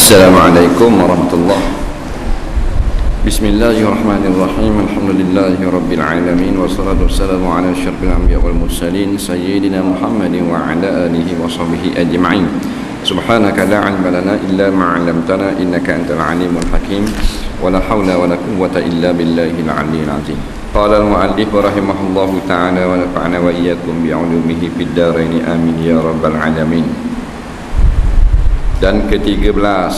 Assalamualaikum warahmatullahi. Bismillahirrahmanirrahim. Alhamdulillahi rabbil alamin, wassalatu wassalamu ala asyrafil anbiya wal mursalin sayyidina Muhammadin wa ala alihi wa sahbihi ajma'in. Subhanaka la 'ilma lana illa ma 'allamtana innaka antal alimul hakim. Wa la haula wa la quwwata illa billahil 'aliyyil 'azim. Qala al-mu'allif rahimahullahu ta'ala wa nafa'ana wa iyyakum bi 'ulumihi fid dharain amin ya rabbal alamin. Dan ke-13,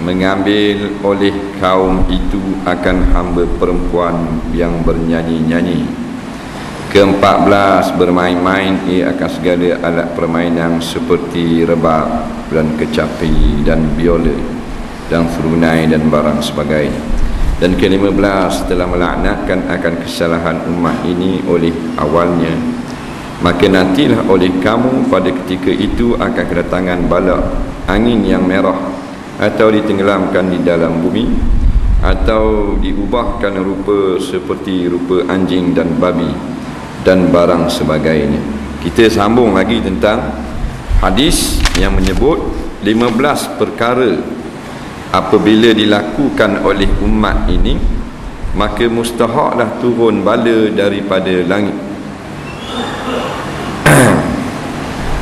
mengambil oleh kaum itu akan hamba perempuan yang bernyanyi-nyanyi. Ke-14, bermain-main ia akan segala alat permainan seperti rebab dan kecapi dan biola dan serunai dan barang sebagainya. Dan ke-15, telah melaknatkan akan kesalahan umat ini oleh awalnya, maka nantilah oleh kamu pada ketika itu akan kedatangan bala angin yang merah, atau ditenggelamkan di dalam bumi, atau diubahkan rupa seperti rupa anjing dan babi dan barang sebagainya. Kita sambung lagi tentang hadis yang menyebut 15 perkara apabila dilakukan oleh umat ini, maka mustahaklah turun bala daripada langit.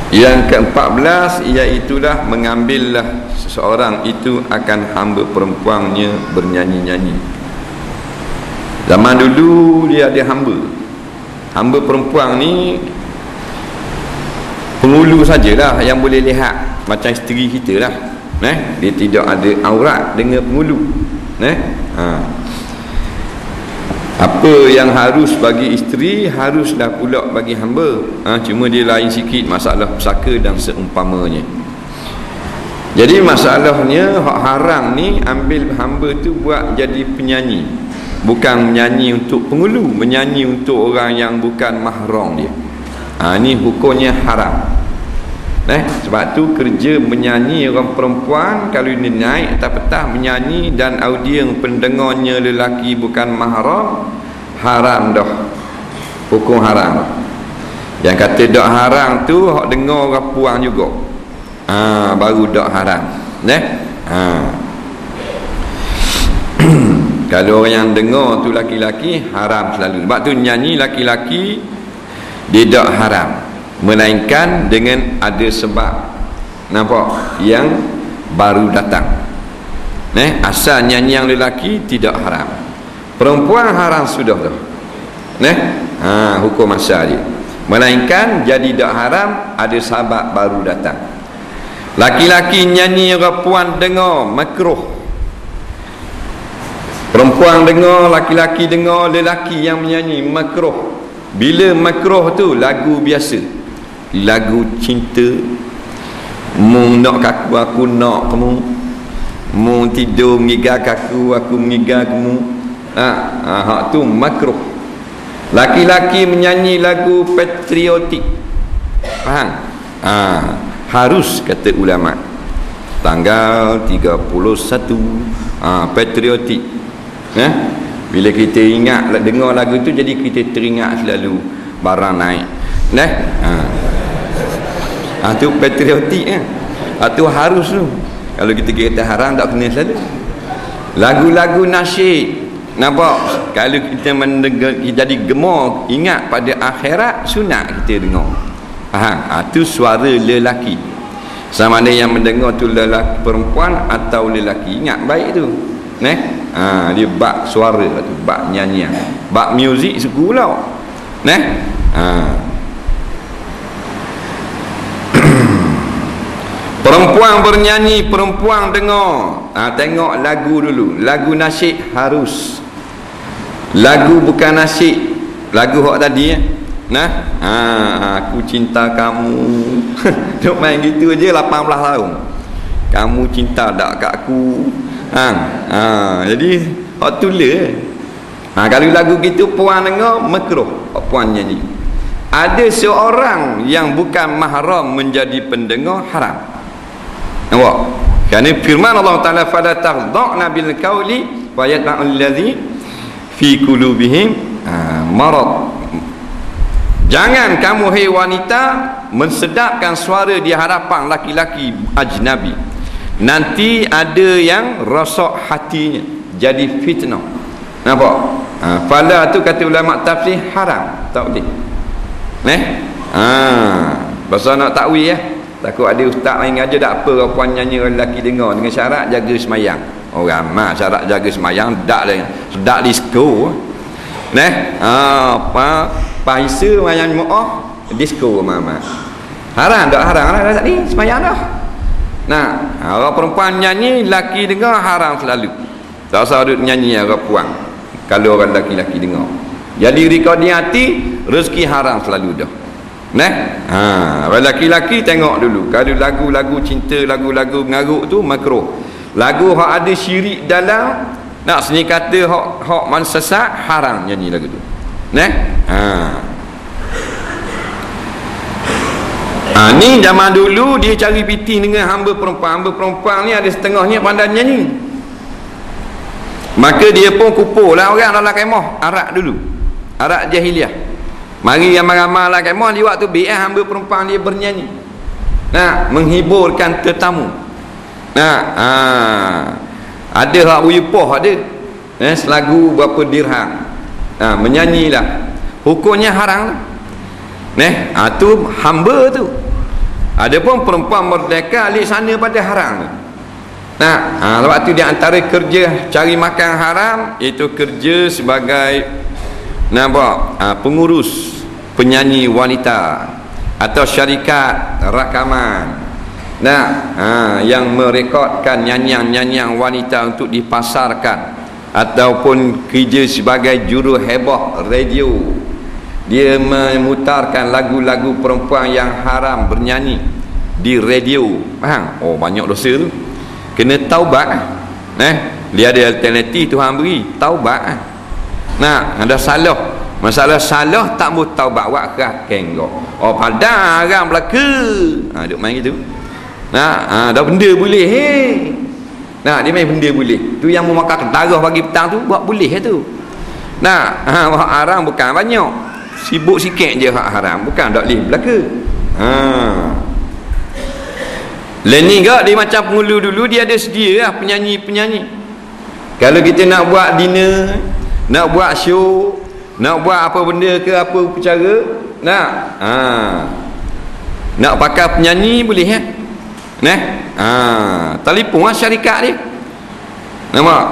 Yang ke-14 iaitulah mengambillah seseorang itu akan hamba perempuannya bernyanyi-nyanyi. Zaman dulu dia ada hamba perempuan ni penghulu sajalah yang boleh lihat, macam isteri kita lah, dia tidak ada aurat dengan penghulu. Apa yang harus bagi isteri haruslah pula bagi hamba. Cuma dia lain sikit masalah pusaka dan seumpamanya. Jadi masalahnya hak haram ni, ambil hamba tu buat jadi penyanyi. Bukan menyanyi untuk penghulu, menyanyi untuk orang yang bukan mahram dia. Ni hukumnya haram. Sebab tu kerja menyanyi orang perempuan, kalau dia naik atas petang menyanyi dan audiens pendengarnya lelaki bukan mahram, haram dah, hukum haram. Yang kata dak haram tu hak dengar orang puan juga, baru dak haram. Kalau orang yang dengar tu laki-laki, haram selalu. Sebab tu nyanyi laki-laki dia dak haram, melainkan dengan ada sebab, nampak, yang baru datang. Asal nyanyi yang lelaki tidak haram, perempuan haram sudah tu. Hukum asal dia, melainkan jadi tak haram ada sebab baru datang. Laki-laki nyanyi, perempuan dengar, makruh. Perempuan dengar, laki-laki dengar, lelaki yang menyanyi, makruh. Bila makruh tu lagu biasa, lagu cinta, mu nak kaku aku nak kamu, mu tidur mengigar kaku aku mengigar kamu, hak tu makruh. Laki-laki menyanyi lagu patriotik, faham? Harus, kata ulama, tanggal 31 patriotik. Bila kita ingat dengar lagu tu, jadi kita teringat selalu barang naik. Tu patriotik tu harus tu. Kalau kita kata haram, tak kena selalu. Lagu-lagu nasyid, nampak, kalau kita mendengar, jadi gemar, ingat pada akhirat, sunat kita dengar. Faham? Tu suara lelaki. Sama ada yang mendengar tu lelaki perempuan atau lelaki, ingat baik tu. Dia bak suara tu, bak nyanyian, bak muzik suku pula. Perempuan bernyanyi, perempuan dengar. Tengok lagu dulu. Lagu nasyid harus. Lagu bukan nasyid, lagu hak tadi aku cinta kamu. Duk main gitu je 18 tahun. Kamu cinta tak kat aku? Jadi hak tulis. Kalau lagu gitu puan dengar, makruh puan nyanyi. Ada seorang yang bukan mahram menjadi pendengar, haram. Nampak? Kerana firman Allah Ta'ala, fala taghda'na bil qawli wa yatma'ul ladzi fi qulubihim marad. Jangan kamu, hai wanita, mensedapkan suara di hadapan laki-laki ajnabi, nanti ada yang rosak hatinya, jadi fitnah. Nampak? Fala tu kata ulama tafsir haram, tak boleh. Pasal nak takwil ya. Takut ada ustaz lain aja tak apa puan nyanyi lelaki dengar dengan syarat jaga semayang. Orang syarat jaga semayang dak lah. Sedak disco. Paisa mayang mu'ah disco mama. Haram tak haram lah tadi semayang dah. Orang perempuan nyanyi lelaki dengar haram selalu. Tak usah duduk nyanyi orang puan. Kalau orang lelaki dengar. Jadi recording hati rezeki haram selalu dah. Laki-laki tengok dulu. Kalau lagu-lagu cinta, lagu-lagu ngaruk tu makruh. Lagu hak ada syirik dalam, nak seni kata hak man sesat, haram nyanyi lagu tu. Ni zaman dulu dia cari piti dengan hamba perempuan. Hamba perempuan ni ada setengahnya pandai nyanyi. Maka dia pun kumpul lah orang dalam kemah arak dulu. Arak jahiliah. Mari ramai-ramai lah kemah di waktu bi'ah hamba perempuan dia bernyanyi. Menghiburkan tetamu. Ada hak uyupoh ada. Selagu berapa dirham. Menyanyilah. Hukumnya haram. Tu hamba tu. Ada pun perempuan merdeka alik sana pada haram. Waktu di antara kerja cari makan haram, itu kerja sebagai pengurus penyanyi wanita atau syarikat rakaman yang merekodkan nyanyian-nyanyian wanita untuk dipasarkan, ataupun kerja sebagai juru hebah radio. Dia memutarkan lagu-lagu perempuan yang haram bernyanyi di radio. Faham? Banyak dosa tu. Kena taubat. Dia ada alternatif Tuhan beri, taubat. Ada salah. Masalah salah tak mau taubat wak keng kau. Padahal haram belaka. Duk main gitu. Dah benda boleh. Dia main benda boleh. Tu yang mau makan darah pagi petang tu buat boleh tu. Hak haram bukan banyak. Sibuk sikit je hak haram, bukan tak boleh belaka. Lenin gak dia macam penghulu dulu, dia ada sedia lah penyanyi-penyanyi. Kalau kita nak buat dinner, nak buat show, nak buat apa benda ke apa percara, nak pakai penyanyi boleh ya. Telefon lah syarikat dia. Nampak?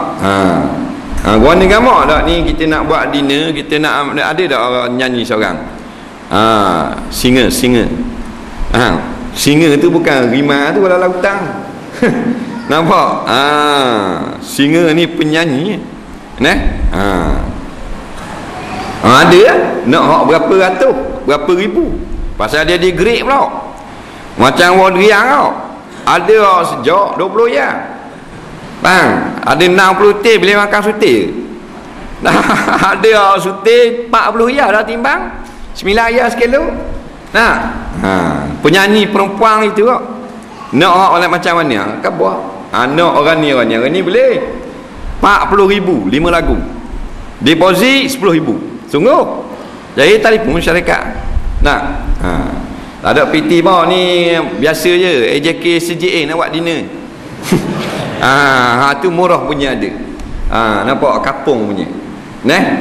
Gua ni gamak tak ni kita nak buat dinner, kita nak ada tak orang nyanyi seorang. Singer. Singer tu bukan rima tu kalau lautan. Nampak? Singer ni penyanyi. Ada nak hak berapa ratus, berapa ribu. Pasal dia di-grade pula. Macam Wadriang tau. Ada hak sejak 20 ya. Bang, ada 60 teh boleh makan sutir. Ada hak sutir 40 ya dah timbang. 9 ya sekilo. Penyanyi perempuan itu kok. Nak hak oleh macam mana? Kan buat. Nak orang ni boleh 40,000 5 lagu. Deposit 10,000. Sungguh. Jadi telefon syarikat. Tak ada PT bawah ni biasa je. AJK CJA nak buat dinner. Tu murah punya ada. Nampak kapung punya.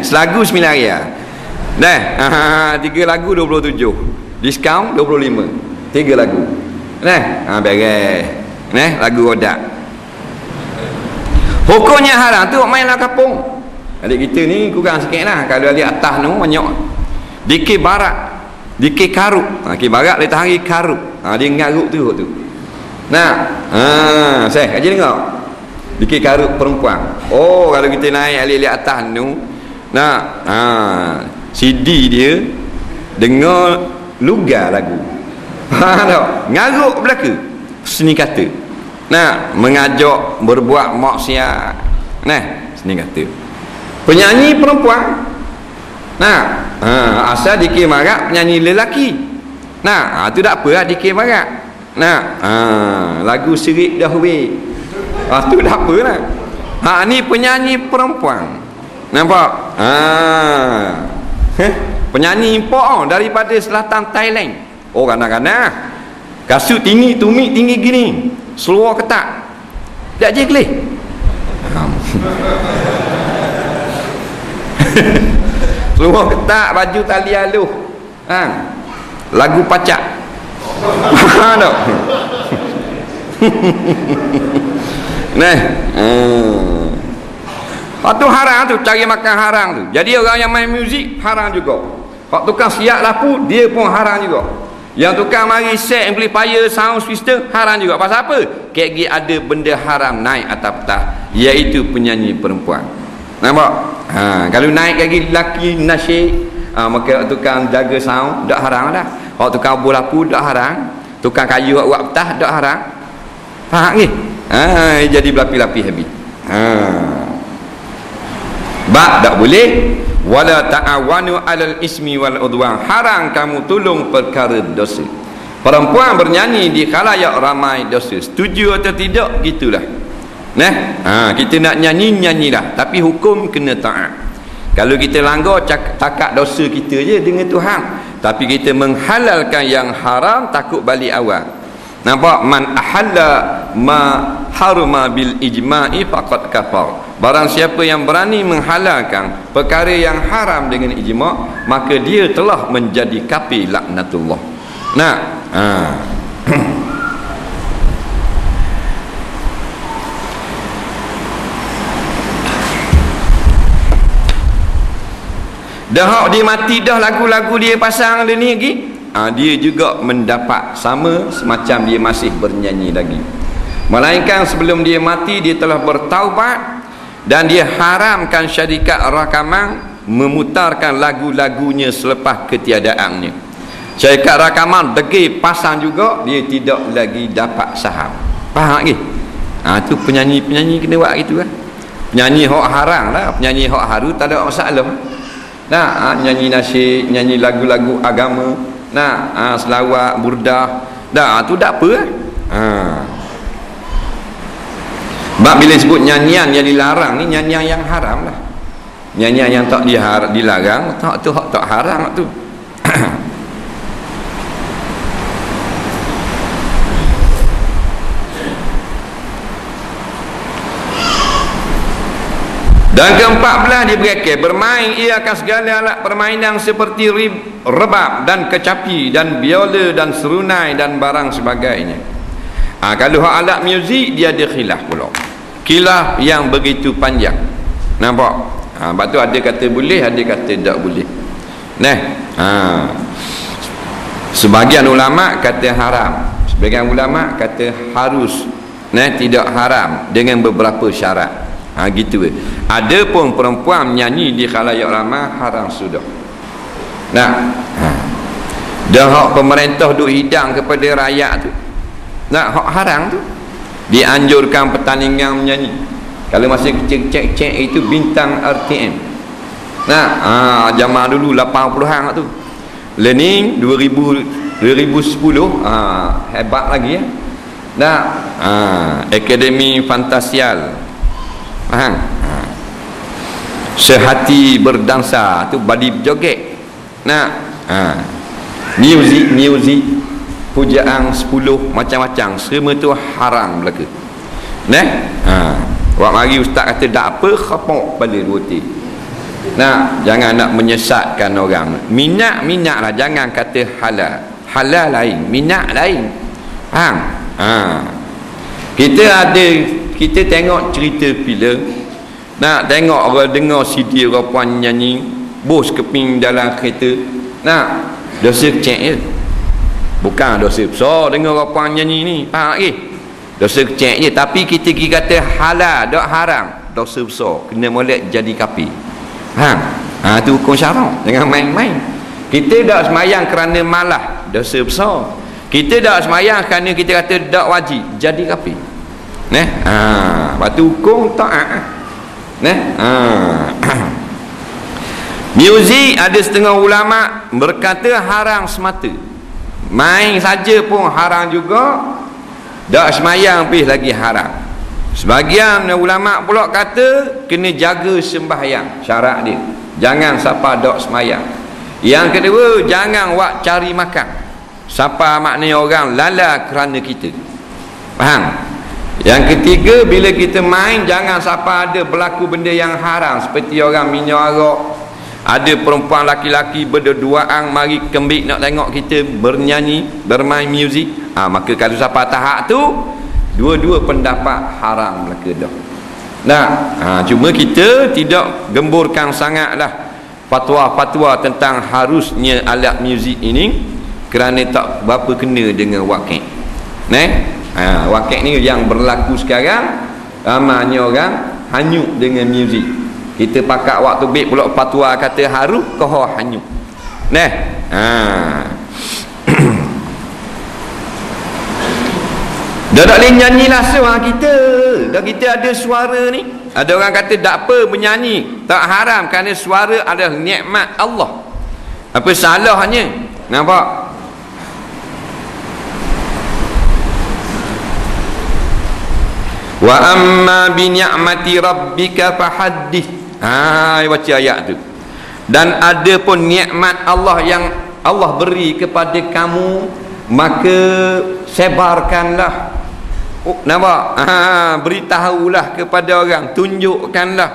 Selagu 9 hari. 3 lagu 27. Diskaun 25. 3 lagu. Beres. Lagu rodak. Hukumnya haram tu mainlah kapung. Adik kita ni kurang sikit lah. Kalau adik atas tu banyak. DK barat, DK karuk. DK barat letak hari karuk. Dia ngaruk tu. Saya kaji dengar. DK karuk perempuan. Kalau kita naik alik-alik atas tu, CD dia dengar lugar lagu. Ngaruk belaka. Seni kata. Mengajak berbuat maksiat. Seni kata. Penyanyi perempuan. Asal DK marak penyanyi lelaki. Tu tak apa lah DK marak. Lagu sirik dahwe. Tu tak apa lah. Ni penyanyi perempuan. Nampak? Penyanyi import daripada selatan Thailand. Kadang-kadang kasut tinggi, tumit tinggi gini, seluar ketat. Tak je kelih. Semua ketak baju tali aluh. Lagu pacak. Tak? Nah. Hak tu haram tu, cari makan haram tu. Jadi orang yang main muzik haram juga. Hak tukang siap lapu, dia pun haram juga. Yang tukang mari set amplifier, sound system haram juga. Pasal apa? Kek ada benda haram naik atas petah, iaitu penyanyi perempuan. Nampak? Kalau naik lagi lelaki nasyid, maka tukang jaga sound dak haram dah. Hak tukang buah lapu dak haram. Tukang kayu buat petah dak haram. Faham ni? Jadi belapi-lapi habis. Bab tak boleh. Wala ta'awanu 'alal ismi wal udwan. Haram kamu tolong perkara dosa. Perempuan bernyanyi di khalayak ramai dosa. Setuju atau tidak, gitulah. Kita nak nyanyi, nyanyilah, tapi hukum kena taat. Kalau kita langgar takat dosa kita je dengan Tuhan, tapi kita menghalalkan yang haram, takut balik awal. Nampak? Man ahalla ma haruma bil ijma'i faqad kafar. Barang siapa yang berani menghalalkan perkara yang haram dengan ijma', maka dia telah menjadi kafir, laknatullah. Dah hak dia mati dah, lagu-lagu dia pasang dia ni lagi, dia juga mendapat sama semacam dia masih bernyanyi lagi. Melainkan sebelum dia mati dia telah bertaubat, dan dia haramkan syarikat rakaman memutarkan lagu-lagunya selepas ketiadaannya. Syarikat rakaman degil pasang juga, dia tidak lagi dapat saham. Faham lagi? Tu penyanyi-penyanyi kena buat gitu kan. Penyanyi hak haram lah, penyanyi hak haru tak ada masalah. Nyanyi nasyid, nyanyi lagu-lagu agama, selawat, burdah, tu tak apa lah. Sebab bila sebut nyanyian yang dilarang ni, nyanyian yang haram lah. Nyanyian yang tak dilarang, tak haram tu. Dan ke-14 dia berkata, bermain ia akan segala alat permainan seperti rebab dan kecapi dan biola dan serunai dan barang sebagainya. Kalau alat muzik dia ada khilaf pula. Khilaf yang begitu panjang. Nampak? Sebab tu ada kata boleh, ada kata tak boleh. Sebagian ulama kata haram, sebagian ulama kata harus, tidak haram dengan beberapa syarat. Gitu. Ada pun perempuan menyanyi di khalayak ramai haram sudah. Dah hak pemerintah duk hidang kepada rakyat tu, hak haram tu. Dianjurkan pertandingan menyanyi. Kalau masa cek itu bintang RTM. Zaman dulu 80-an tu. Learning 2010 hebat lagi ya. Akademi Fantasial. Sehati berdansa tu badi berjoget. Music pujaan 10 macam-macam, semua tu haram belaka. Wak mari ustaz kata tak apa, khapok balik roti. Jangan nak menyesatkan orang. Minat lah, jangan kata halal. Halal lain, minat lain. Kita tengok cerita filem, tengok orang dengar CD orang puan nyanyi, bos keping dalam kereta, dosa kecil je, bukan dosa besar dengar orang puan nyanyi ni. Faham lagi? Dosa kecil je, tapi kita kata halal tak haram, dosa besar, kena molek jadi kafir. Tu hukum syarak, jangan main-main. Kita tak semayang kerana malah, dosa besar. Kita tak semayang kerana kita kata tak wajib, jadi kafir. Batu hukum taat. Muzik ada setengah ulama berkata haram semata. Main saja pun haram juga. Tak semayang pun lagi haram. Sebagian ulama pula kata kena jaga sembahyang, syarat dia. Jangan siapa dok semayang. Yang kedua, jangan wak cari makan. Siapa maknanya orang lala kerana kita. Faham? Yang ketiga, bila kita main jangan sampai ada berlaku benda yang haram, seperti orang minum arak, ada perempuan laki-laki berduaan mari kembik nak tengok kita bernyanyi, bermain muzik. Maka kalau sampai tahap tu, dua-dua pendapat haram belaka dah. Nah, cuma kita tidak gemburkan sangatlah fatwa-fatwa tentang harusnya alat muzik ini, kerana tak berapa kena dengan wakil. Wakil ni yang berlaku sekarang, ramanya orang hanyut dengan muzik. Kita pakat waktu baik pula fatwa kata harus kau hanyut. Dah tak boleh nyanyi lah suara kita. Dah kita ada suara ni. Ada orang kata tak apa menyanyi, tak haram kerana suara adalah nikmat Allah. Apa salahnya? Nampak? Wa amma bi ni'mati rabbika fahaddith. Baca ayat tu. Dan ada pun nikmat Allah yang Allah beri kepada kamu, maka sebarkanlah. Nampak? Beritahulah kepada orang, tunjukkanlah.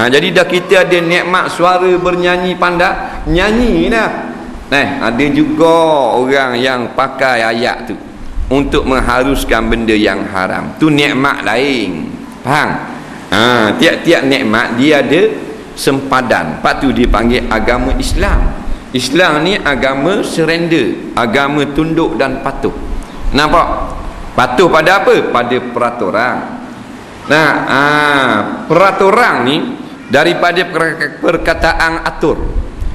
Jadi dah kita ada nikmat suara bernyanyi pandai, nyanyilah. Ada juga orang yang pakai ayat tu untuk mengharuskan benda yang haram. Tu nikmat lain. Faham? Tiap-tiap nikmat dia ada sempadan. Lepas tu dipanggil agama Islam. Islam ni agama surrender, agama tunduk dan patuh. Nampak? Patuh pada apa? Pada peraturan. Peraturan ni daripada perkataan atur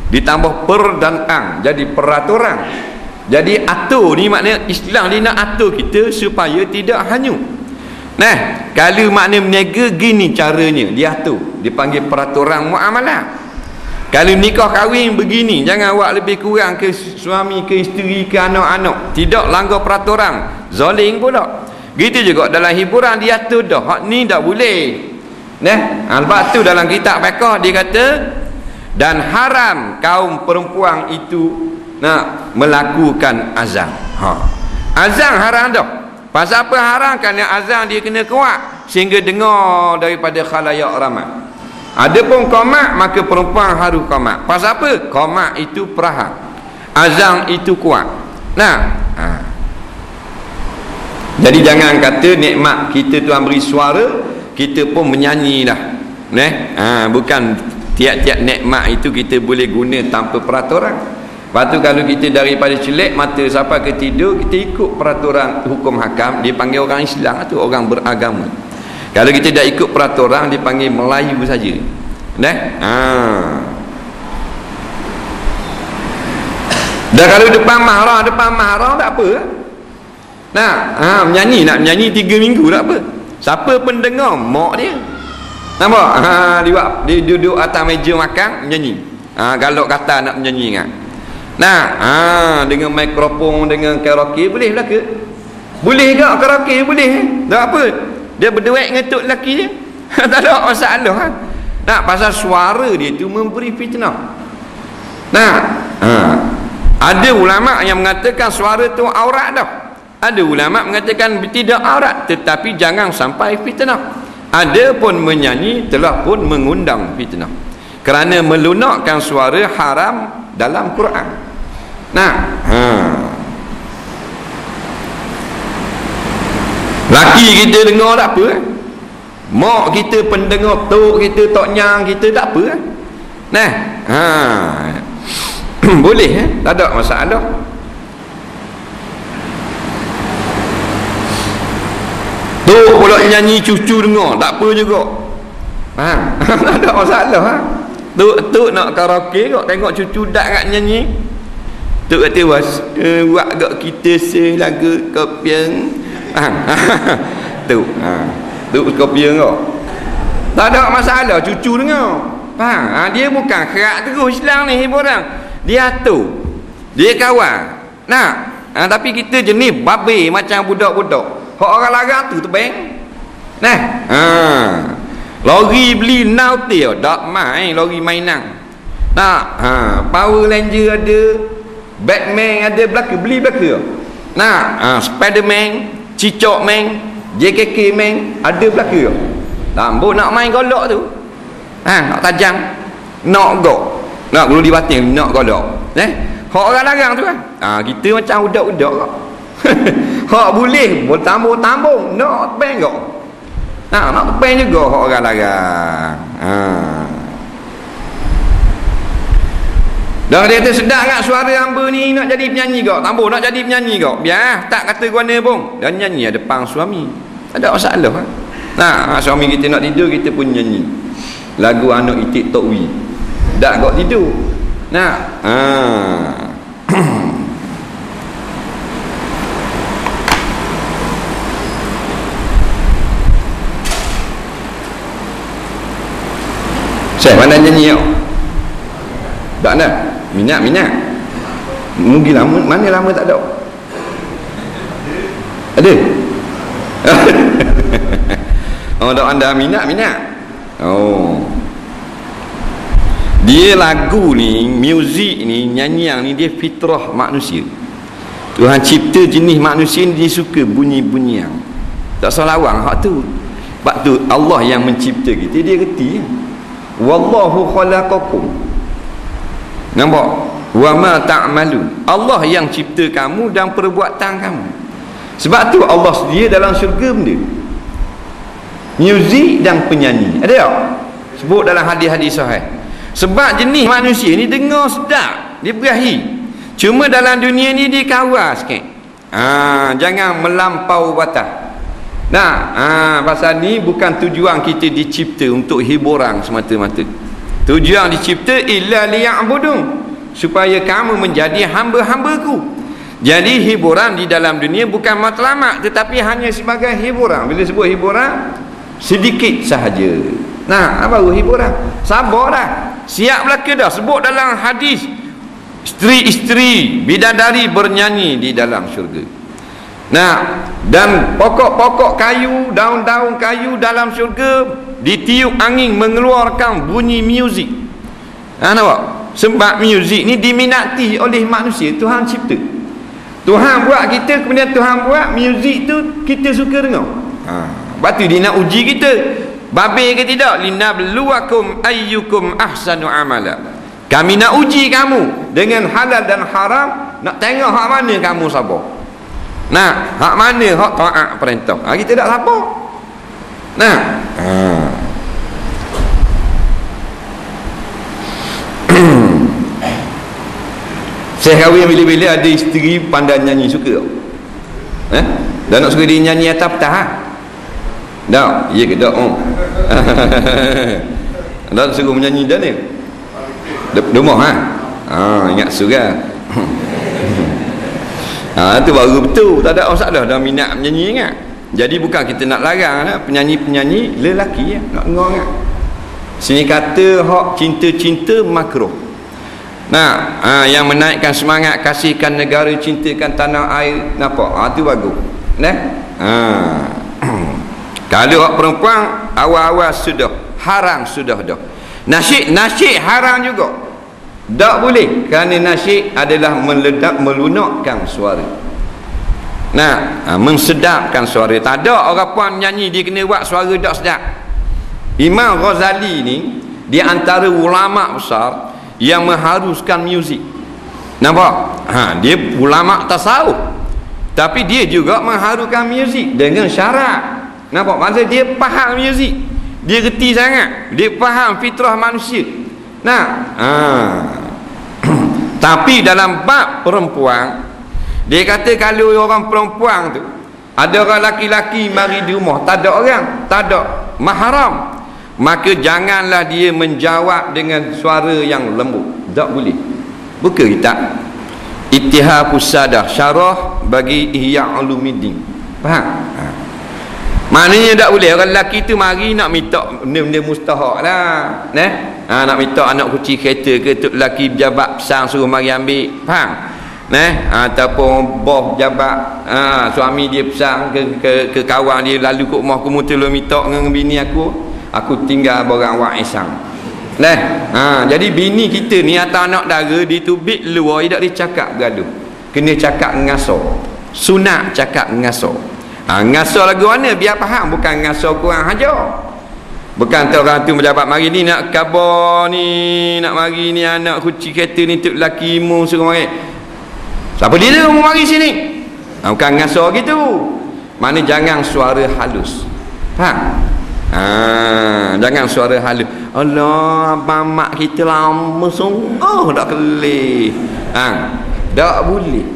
ditambah per dan ang, jadi peraturan. Jadi atur ni maknanya Islam dia nak atur kita supaya tidak hanyut. Kalau makna berniaga gini caranya dia atur, dipanggil peraturan muamalah. Kalau nikah kahwin begini, jangan awak lebih kurang ke suami, ke isteri, ke anak-anak, tidak langgar peraturan, zalim pula. Gitu juga dalam hiburan dia atur dah, hak ni tak boleh. Sebab tu dalam kitab fiqh dia kata, dan haram kaum perempuan itu nak melakukan azan. Azan haram dah. Pasal apa haram? Kerana azan dia kena kuat sehingga dengar daripada khalayak ramai. Ada pun qomat, maka perempuan harus qomat. Pasal apa? Qomat itu perahang, azan itu kuat. Jadi jangan kata nikmat kita Tuhan beri suara, kita pun menyanyi dah. Bukan tiap-tiap nikmat itu kita boleh guna tanpa peraturan. Lepas tu kalau kita daripada celek mata sampai ke tidur, kita ikut peraturan hukum hakam, dipanggil orang Islam tu, orang beragama. Kalau kita dah ikut peraturan, dipanggil Melayu saja. Dah kalau depan mahram tak apa. Menyanyi, nak menyanyi 3 minggu tak apa. Siapa pendengar mak dia. Nampak? Dia duduk atas meja makan menyanyi. Galak kata nak menyanyi kan. Dengan mikrofon, dengan karaoke boleh lah ke? Boleh ke karaoke? Boleh. Tak apa. Dia berduet dengan tok lelaki dia. Tak ada masalah. Pasal suara dia tu memberi fitnah. Ada ulama yang mengatakan suara tu aurat dah. Ada ulama mengatakan tidak aurat, tetapi jangan sampai fitnah. Ada pun menyanyi telah pun mengundang fitnah, kerana melunakkan suara haram dalam Quran. Laki kita dengar tak apa, mak kita pendengar, tok kita, tok nyang kita tak apa. Boleh, tak ada masalah. Tok pula nyanyi, cucu dengar tak apa juga. Tak ada masalah. Tok nak karaoke kok, tengok cucu dak kat nyanyi, tok kata buat gak kita lagu kopian. Tok kopian kok, tak ada masalah, cucu dengar. Dia bukan kerak terus Islam ni hiburan. Dia atur, dia kawan. Tapi kita jenis babi macam budak-budak. Hak orang larang tu tebeng. Lori beli nauti tak main, lori mainan. Power Ranger ada, Batman ada belaka, beli belaka. Spiderman, Cicak Man, JKK main ada belaka ke? Tambo nak main golok tu. Nak tajam, nak gok. Nak gulu di batin, nak golok. Hak orang larang tu kan. Kita macam udak-udak kok. Hak boleh tambung, nak tepeng kok. Nak tepeng juga hak orang larang. Dah dia kata sedap kat suara hamba ni nak jadi penyanyi kok. Tambah nak jadi penyanyi kok. Biar tak kata guana pun. Dan nyanyi ada depan suami. Tak ada masalah kan. Suami kita nak tidur kita pun nyanyi. Lagu anak itik tokwi. Tak kok tidur. Saya mana nyanyi kau? Tak ada. Minyak mungkin lama, mana lama tak ada. Ada. Tak anda minyak. Dia lagu ni, muzik ni, nyanyian ni dia fitrah manusia. Tuhan cipta jenis manusia ni dia suka bunyi-bunyian. Tak salah awang hak tu. Sebab tu Allah yang mencipta kita, dia reti. Wallahu khalaqakum. Nampak? Wa ma ta'malun. Allah yang cipta kamu dan perbuatan kamu. Sebab tu Allah sedia dalam syurga benda. Muzik dan penyanyi. Ada tak? Sebut dalam hadis-hadis sahih. Sebab jenis manusia ni dengar sedap, dia berahi. Cuma dalam dunia ni dia kawal sikit. Jangan melampau batas. Pasal ni bukan tujuan kita dicipta untuk hiburan semata-mata. Tujuan dicipta illa liya'budun, supaya kamu menjadi hamba-hambaku. Jadi hiburan di dalam dunia bukan matlamat, tetapi hanya sebagai hiburan. Bila sebut hiburan, sedikit sahaja. Baru hiburan. Sabar dah. Siap belaka dah. Sebut dalam hadis, isteri-isteri bidadari bernyanyi di dalam syurga. Dan pokok-pokok kayu, daun-daun kayu dalam syurga ditiup angin mengeluarkan bunyi muzik. Nampak? Sebab muzik ni diminati oleh manusia. Tuhan cipta. Tuhan buat kita, kemudian Tuhan buat muzik tu kita suka dengar. Lepas tu dia nak uji kita. Babe ke tidak? Linabluwakum ayyukum ahsanu amala. Kami nak uji kamu dengan halal dan haram. Nak tengok hak mana kamu sabar. Hak mana hak taat perintah. Kita tak sabar. Saya kahwin bila-bila ada isteri pandai nyanyi, suka tak? Dan nak suka dia nyanyi atas petah. Tak? Ya ke tak? Tak suruh menyanyi dah ni? Rumah ingat surah. Itu baru betul, tak ada masalah dah minat menyanyi ingat. Jadi bukan kita nak larang penyanyi-penyanyi lelaki nak dengar ingat. Sini kata hak cinta-cinta makruh. Yang menaikkan semangat, kasihkan negara, cintakan tanah air, nampak? Itu bagus. Kalau hak perempuan awal-awal sudah haram, sudah dah. Nasyid haram juga. Tak boleh, kerana nasyid adalah melunakkan suara. Mensedapkan suara. Tak ada orang puan nyanyi dia kena buat suara tak sedap. Imam Ghazali ni dia antara ulama besar yang mengharuskan muzik. Nampak? Dia ulama tasawuf, tapi dia juga mengharuskan muzik dengan syarat. Nampak? Maksud dia faham muzik, dia reti sangat, dia faham fitrah manusia. Tapi dalam bab perempuan, dia kata kalau orang perempuan tu ada orang laki-laki mari di rumah, tak ada orang, tak ada mahram, maka janganlah dia menjawab dengan suara yang lembut. Tak boleh. Buka kitab Ittihafus Sadah, syarah bagi Ihya Ulumuddin. Faham? Maknanya tak boleh orang lelaki tu mari nak minta benda-benda mustahak lah. Nak minta anak kucing kereta ke, tu lelaki pejabat pesang suruh mari ambil. Faham? Ataupun bos pejabat, suami dia pesang ke kawan dia, lalu ke rumah aku tolong minta dengan bini aku tinggal barang wak isang. Jadi bini kita ni atau anak dara ditubik luar, dia tak dicakap gaduh. Kena cakap ngasor. Sunat cakap ngasor. Ngasuh lagu mana biar faham, bukan ngasuh kurang ajar. Bukan orang tu menjabat mari ni nak khabar ni, nak mari ni anak kunci kereta ni tok lelaki mu suruh mari. Siapa dia mau mari sini? Bukan ngasuh gitu. Mana jangan suara halus. Faham? Jangan suara halus. Allah, abang mak kita lama sungguh tak kelih. Tak boleh.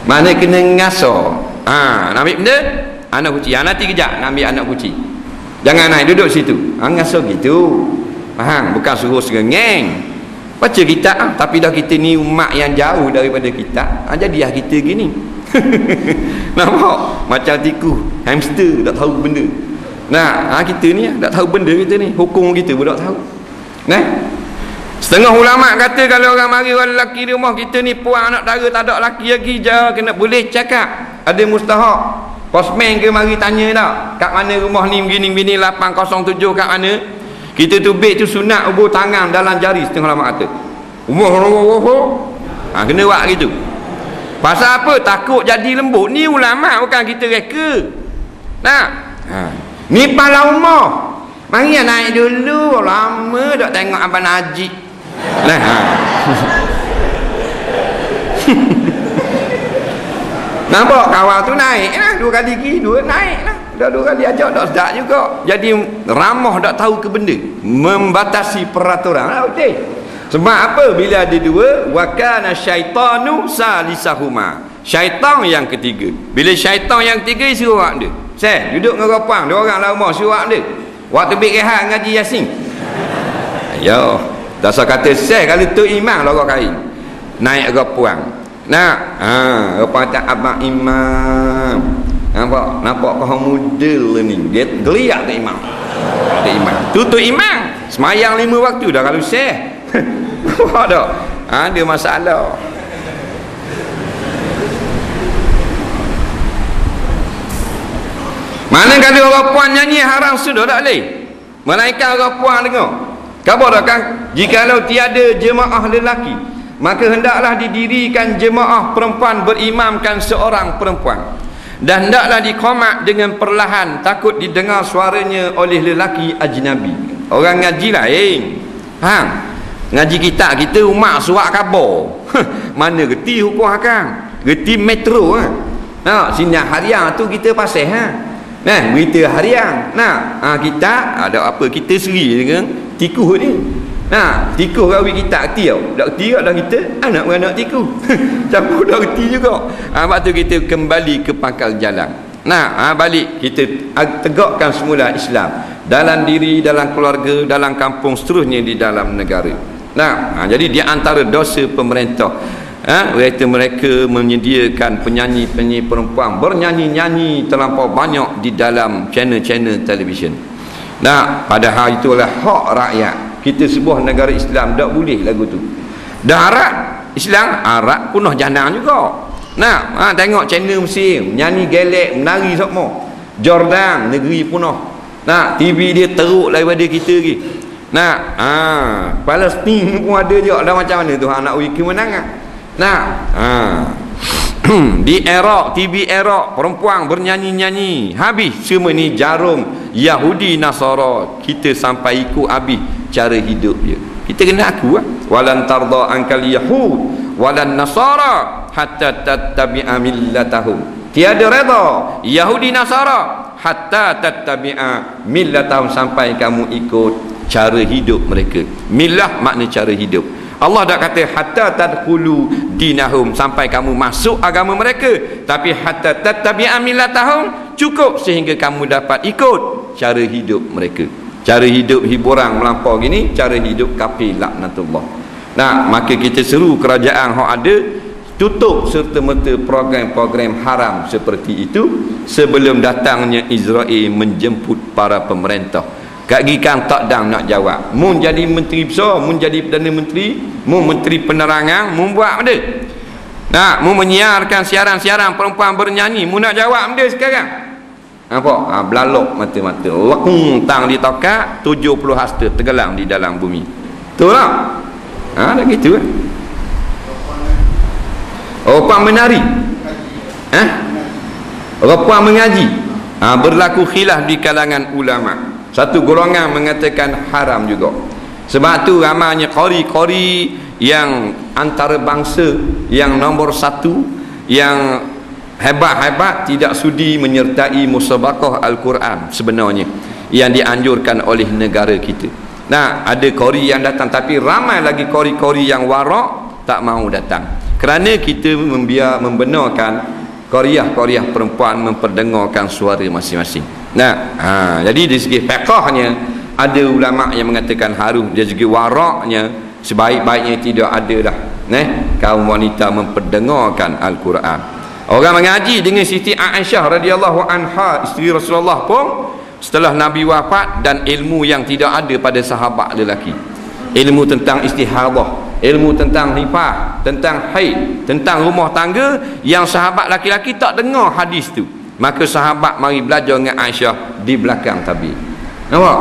Mana kena ngasuh. Nak ambil benda anak kucing. Nanti kejap nak ambil anak kucing. Jangan naik duduk situ. Ngasuh gitu. Faham? Bukan suruh serengeng. Baca kitab tapi dah kita ni umat yang jauh daripada kitab. Jadi kita gini. Nampak? Macam tikus, hamster tak tahu benda. Nah, kita ni tak tahu benda kita ni. Hukum kita pun tak tahu. Nah. Setengah ulama kata kalau orang mari orang lelaki di rumah kita ni puang anak dara tak ada lelaki lagi je kena boleh cakap. Ada mustahak. Postman ke mari tanya tak? Kat mana rumah ni begini-begini 807 kat mana? Kita tu beg tu sunat ubur tangan dalam jari setengah ulama kata. Kena buat gitu. Pasal apa? Takut jadi lembut. Ni ulama bukan kita reka. Nah. Ni pala umah. Mari naik dulu. Lama tak tengok Abang Najib. Nah. Nampak kawan tu naik lah. 2 kali pergi, 2 naik lah. Dah 2 kali ajak tak sedap juga. Jadi ramah tak tahu ke benda. Membatasi peraturan lah. Okay. Sebab apa? Bila ada 2, wa kana syaitanu salisahuma. Syaitan yang ketiga. Bila syaitan yang ketiga suruh orang dia. Saya duduk dengan rapang, 2 orang lah rumah suruh orang dia. Waktu bik rehat ngaji Yasin. Yo, dasar kata saya kalau tu imam lorok kain. Naik rapang. Nak, rapang tak abang imam. Nampak kau model ni. Dia geliat tu imam. Ada imam. Tu imam. Semayang 5 waktu dah kalau saya. Nampak tak? Ada masalah. Mana kalau orang puan nyanyi haram sudah tak boleh. Melainkan orang puan dengar. Khabar tak kan? Jikalau tiada jemaah lelaki, maka hendaklah didirikan jemaah perempuan berimamkan seorang perempuan. Dan hendaklah dikomat dengan perlahan, takut didengar suaranya oleh lelaki ajnabi. Orang ngaji lain. Ngaji kita umat surat khabar. Mana reti hukum hakam? Reti metro sinar harian tu kita pasal Nah, berita harian. Nah, kita ada apa? Kita seri dengan tikus ni. Nah, tikus rawi kita reti tau. Tak reti dah kita anak-anak tikus. Campur dah reti juga. Sebab tu kita kembali ke pangkal jalan. Nah, balik kita tegakkan semula Islam dalam diri, dalam keluarga, dalam kampung, seterusnya di dalam negara. Nah, jadi di antara dosa pemerintah mereka menyediakan penyanyi-penyanyi perempuan bernyanyi-nyanyi terlampau banyak di dalam channel-channel televisyen. Nah, padahal itulah hak rakyat. Kita sebuah negara Islam tak boleh lagu tu. Dah Arab Islam, Arab punah janang juga. Nah, tengok channel Mesir nyanyi gelek, menari semua. Jordan negeri punah. Nah, TV dia teruk daripada kita lagi. Nah, Palestin pun ada juga. Dah macam mana tu nak pergi kemenangan. Nah, di Iraq, TV Iraq perempuan bernyanyi-nyanyi. Habis semua ni jarum Yahudi Nasara. Kita sampai ikut habis cara hidup dia. Kita kena aku walan tarda ankal yahud walan nasara hatta tattabi'a millatahum. Tiada redha Yahudi Nasara hatta tattabi'a millatahum, sampai kamu ikut cara hidup mereka. Millah makna cara hidup. Allah dah kata hatta tadkhulu dinahum, sampai kamu masuk agama mereka. Tapi hatta tattabi'a millatahum, cukup sehingga kamu dapat ikut cara hidup mereka. Cara hidup hiburan melampau gini, cara hidup kafir laknatullah. Nah, maka kita seru kerajaan hak ada tutup serta-merta program-program haram seperti itu sebelum datangnya Israel menjemput para pemerintah. Kak Gikan tak dang nak jawab. Mun jadi menteri besar, mun jadi Perdana Menteri, mun menteri penerangan, mun buat benda. Nak mun menyiarkan siaran-siaran perempuan bernyanyi, mun nak jawab benda sekarang. Apa? Belalok mata-mata. Lekung di tokak, 70 hasta tenggelam di dalam bumi. Betul tak? Dah gitu kan. Opang menari. Orang puan mengaji, berlaku khilaf di kalangan ulama. Satu golongan mengatakan haram juga. Sebab tu ramanya qari-qari yang antarabangsa yang nombor satu, yang hebat-hebat tidak sudi menyertai musabaqah Al-Quran sebenarnya yang dianjurkan oleh negara kita. Nah, ada qari yang datang, tapi ramai lagi qari-qari yang warak tak mau datang. Kerana kita membenarkan qariah-qariah perempuan memperdengarkan suara masing-masing. Nah, jadi dari segi fiqahnya ada ulama yang mengatakan harus, dari segi waraknya sebaik-baiknya tidak ada dah kaum wanita memperdengarkan Al-Quran. Orang mengaji dengan Siti Aisyah radhiyallahu anha, isteri Rasulullah pun setelah Nabi wafat, dan ilmu yang tidak ada pada sahabat lelaki, ilmu tentang istihadah, ilmu tentang nifas, tentang haid, tentang rumah tangga, yang sahabat laki-laki tak dengar hadis tu. Maka sahabat mari belajar dengan Aisyah di belakang tabi. Nampak?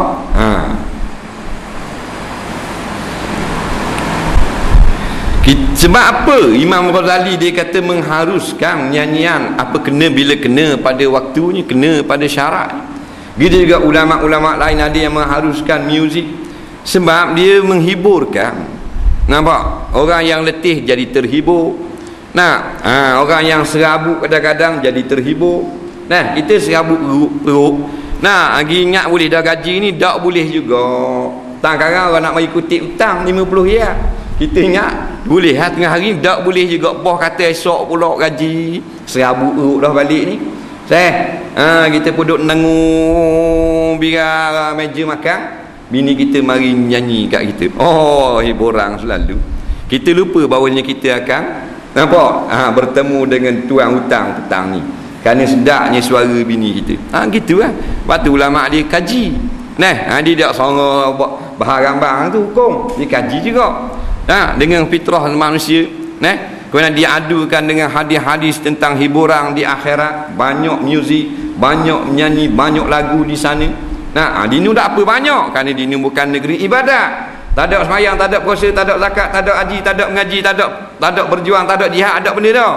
Sebab apa Imam Ghazali dia kata mengharuskan nyanyian, apa kena, bila kena pada waktunya, kena pada syarat. Gitu juga ulama-ulama lain ada yang mengharuskan muzik, sebab dia menghiburkan. Nampak? Orang yang letih jadi terhibur. Nah, orang yang serabut kadang-kadang jadi terhibur. Nah, kita serabut perut. Nah, lagi ingat boleh dah gaji ni, tak boleh juga. Sekarang orang nak mari kutip hutang 50 riyal. Kita ingat boleh tengah hari, tak boleh juga. Bos kata esok pula gaji, serabut perut dah balik ni. Kita duduk nengung biar meja makan, bini kita mari nyanyi kat kita. Oh, hiburan selalu. Kita lupa bahawanya kita akan bertemu dengan tuan hutang petang ni. Kerana sedapnya suara bini kita. Gitu lah. Lepas tu ulama dia kaji. Dia tak sorang bahar rambang tu hukum. Dia kaji juga. Dengan fitrah manusia. Kemudian dia adukan dengan hadis-hadis tentang hiburan di akhirat. Banyak muzik, banyak menyanyi, banyak lagu di sana. Dini tak apa banyak, kerana dini bukan negeri ibadat. Tak ada sembahyang, tak ada puasa, tak ada zakat, tak ada haji, tak ada mengaji, tak ada berjuang, tak ada jihad, ada benda dah.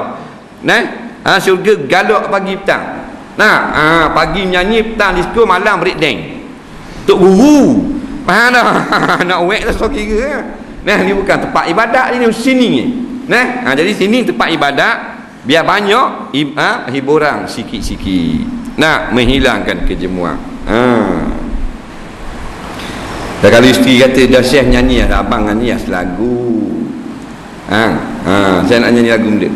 Syurga galak pagi petang. Pagi menyanyi, petang disko, malam breakdance. Tok guru. Faham dah? Nak wek dah so kira. Ni bukan tempat ibadat ni, sini ni. Jadi sini tempat ibadat, biar banyak hiburan sikit-sikit. Menghilangkan kejemuan. Dan kalau isteri kata dah Syekh nyanyi, abang nyanyi lagu. Saya nak nyanyi lagu dia.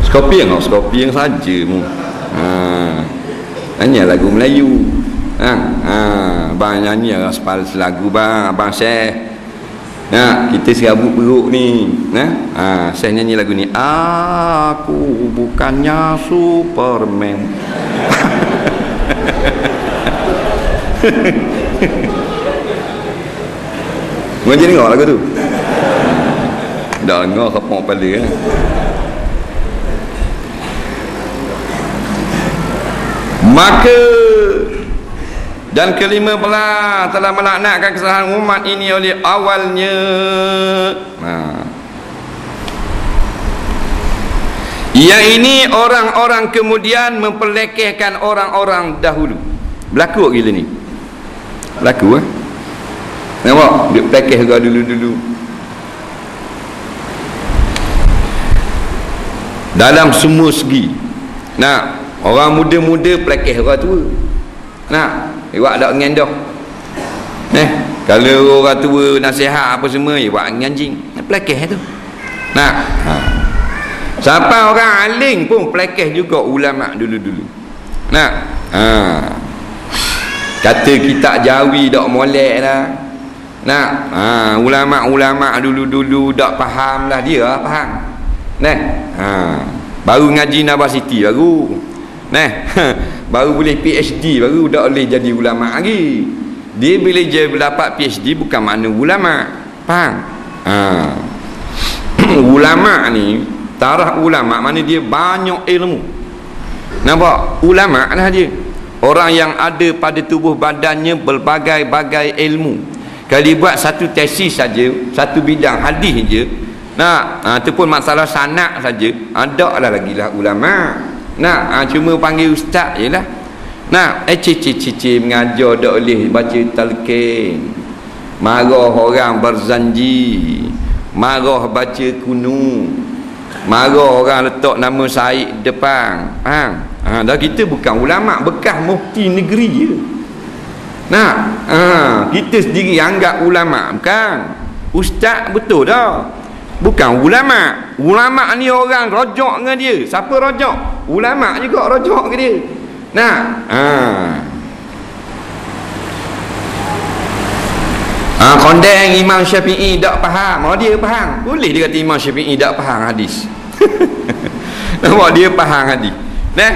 Skopiang saja mu. Nyanyi lagu Melayu. Abang nyanyi aspal lagu bang, abang Syekh. Kita serabut perut ni. Saya nyanyi lagu ni. Aku bukannya Superman. Macam dengar lagu tu? Dah dengar kapok pada Maka dan ke-15 telah melaknatkan kesalahan umat ini oleh awalnya. Yang ini orang-orang kemudian memperlekehkan orang-orang dahulu. Berlaku gila ni. Berlaku nampak? Dia pelekeh juga dulu-dulu. Dalam semua segi. Orang muda-muda pelekeh orang tua. Iwak tak ngendoh. Kalau orang tua nasihat apa semua, iwak nganjing. Pelekeh tu. Sampai orang alim pun pelekeh juga ulama dulu-dulu. Kata kitab Jawi tak molek lah. Ulama-ulama dulu-dulu tak faham lah, dia lah faham. Baru ngaji Nabasiti baru. Baru boleh PhD, baru tak boleh jadi ulama lagi. Dia bila dia dapat PhD bukan makna ulama. Faham? Ulama ni, taraf ulama mana dia banyak ilmu. Nampak? Ulama lah dia. Orang yang ada pada tubuh badannya berbagai-bagai ilmu. Kalau dia buat satu tesis saja, satu bidang hadis je, Nah, itu pun masalah sanak saja. Ada lah lagi lah ulama. Nah, cuma panggil ustaz je lah. Nah, cici mengajar tak boleh baca talqin. Marah orang berzanji. Marah baca kunu. Marah orang letak nama Said depan. Faham? Dah kita bukan ulama, bekas mufti negeri je. Nah, kita sendiri anggap ulama, bukan. Ustaz betul dah. Bukan ulama. Ulama ni orang rojak dengan dia. Siapa rojak? Ulama juga rojak ke dia. Nah, kondeng Imam Syafi'i tak faham. Oh, dia faham. Boleh dia kata Imam Syafi'i tak faham hadis. Nampak dia faham hadis. Nah,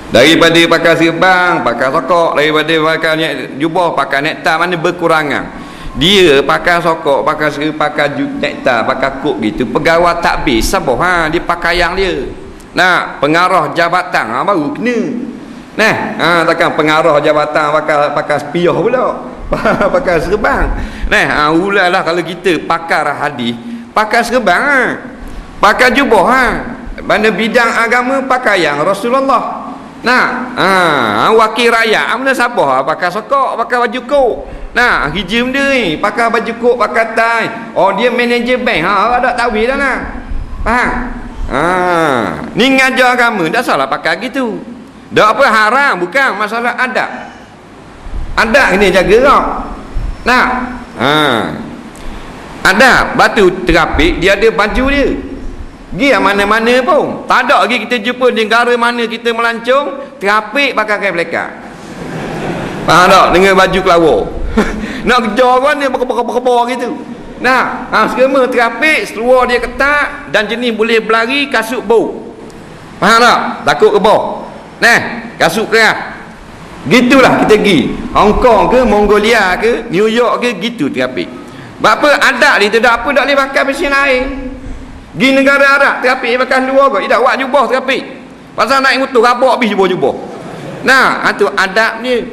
daripada pakai serban, pakai sokok, daripada pakai jubah, pakai nektar, mana berkurangan. Dia pakai sokok, pakai serban, pakai nektar, pakai kok gitu. Pegawai takbir sabah, dia pakai yang dia. Nah, pengarah jabatan baru kena. Nah, takkan pengarah jabatan pakai spiah pula. Pakai serban. Nah, ulailah kalau kita pakar hadis, pakai serban, pakai jubah, mana bidang agama pakai yang Rasulullah. Nah, wakil rakyat mana siapa? Pakai sokok, pakai baju kok. Nah, hijim dia ni pakai baju kok, pakai tie. Oh, dia manager bank. Tak tahu dah lah. Faham? Ni ngajar agama, tak salah pakai gitu. Tak apa haram, bukan masalah adab. Adab kena jaga tau. Nah, adab batu terapik, dia ada baju dia. Pergi mana-mana pun. Tak ada lagi kita jumpa negara mana kita melancong, terapik pakai kain pelekat. Faham tak? Dengan baju kelawar. Nak kejar orang dia berkepar-kepar gitu. Nah, semua terapik, seluar dia ketat dan jenis boleh berlari, kasut bau. Faham tak? Takut kebah. Nah, kasut keras. Gitulah kita pergi. Hong Kong ke, Mongolia ke, New York ke, gitu terapik. Apa adab dia tak apa tak boleh pakai mesin air. Pergi negara Arab terapik pakai luar ke. Tidak buat jubah terapik. Pasal naik motor rabak habis jubah-jubah. Nah, itu adab dia.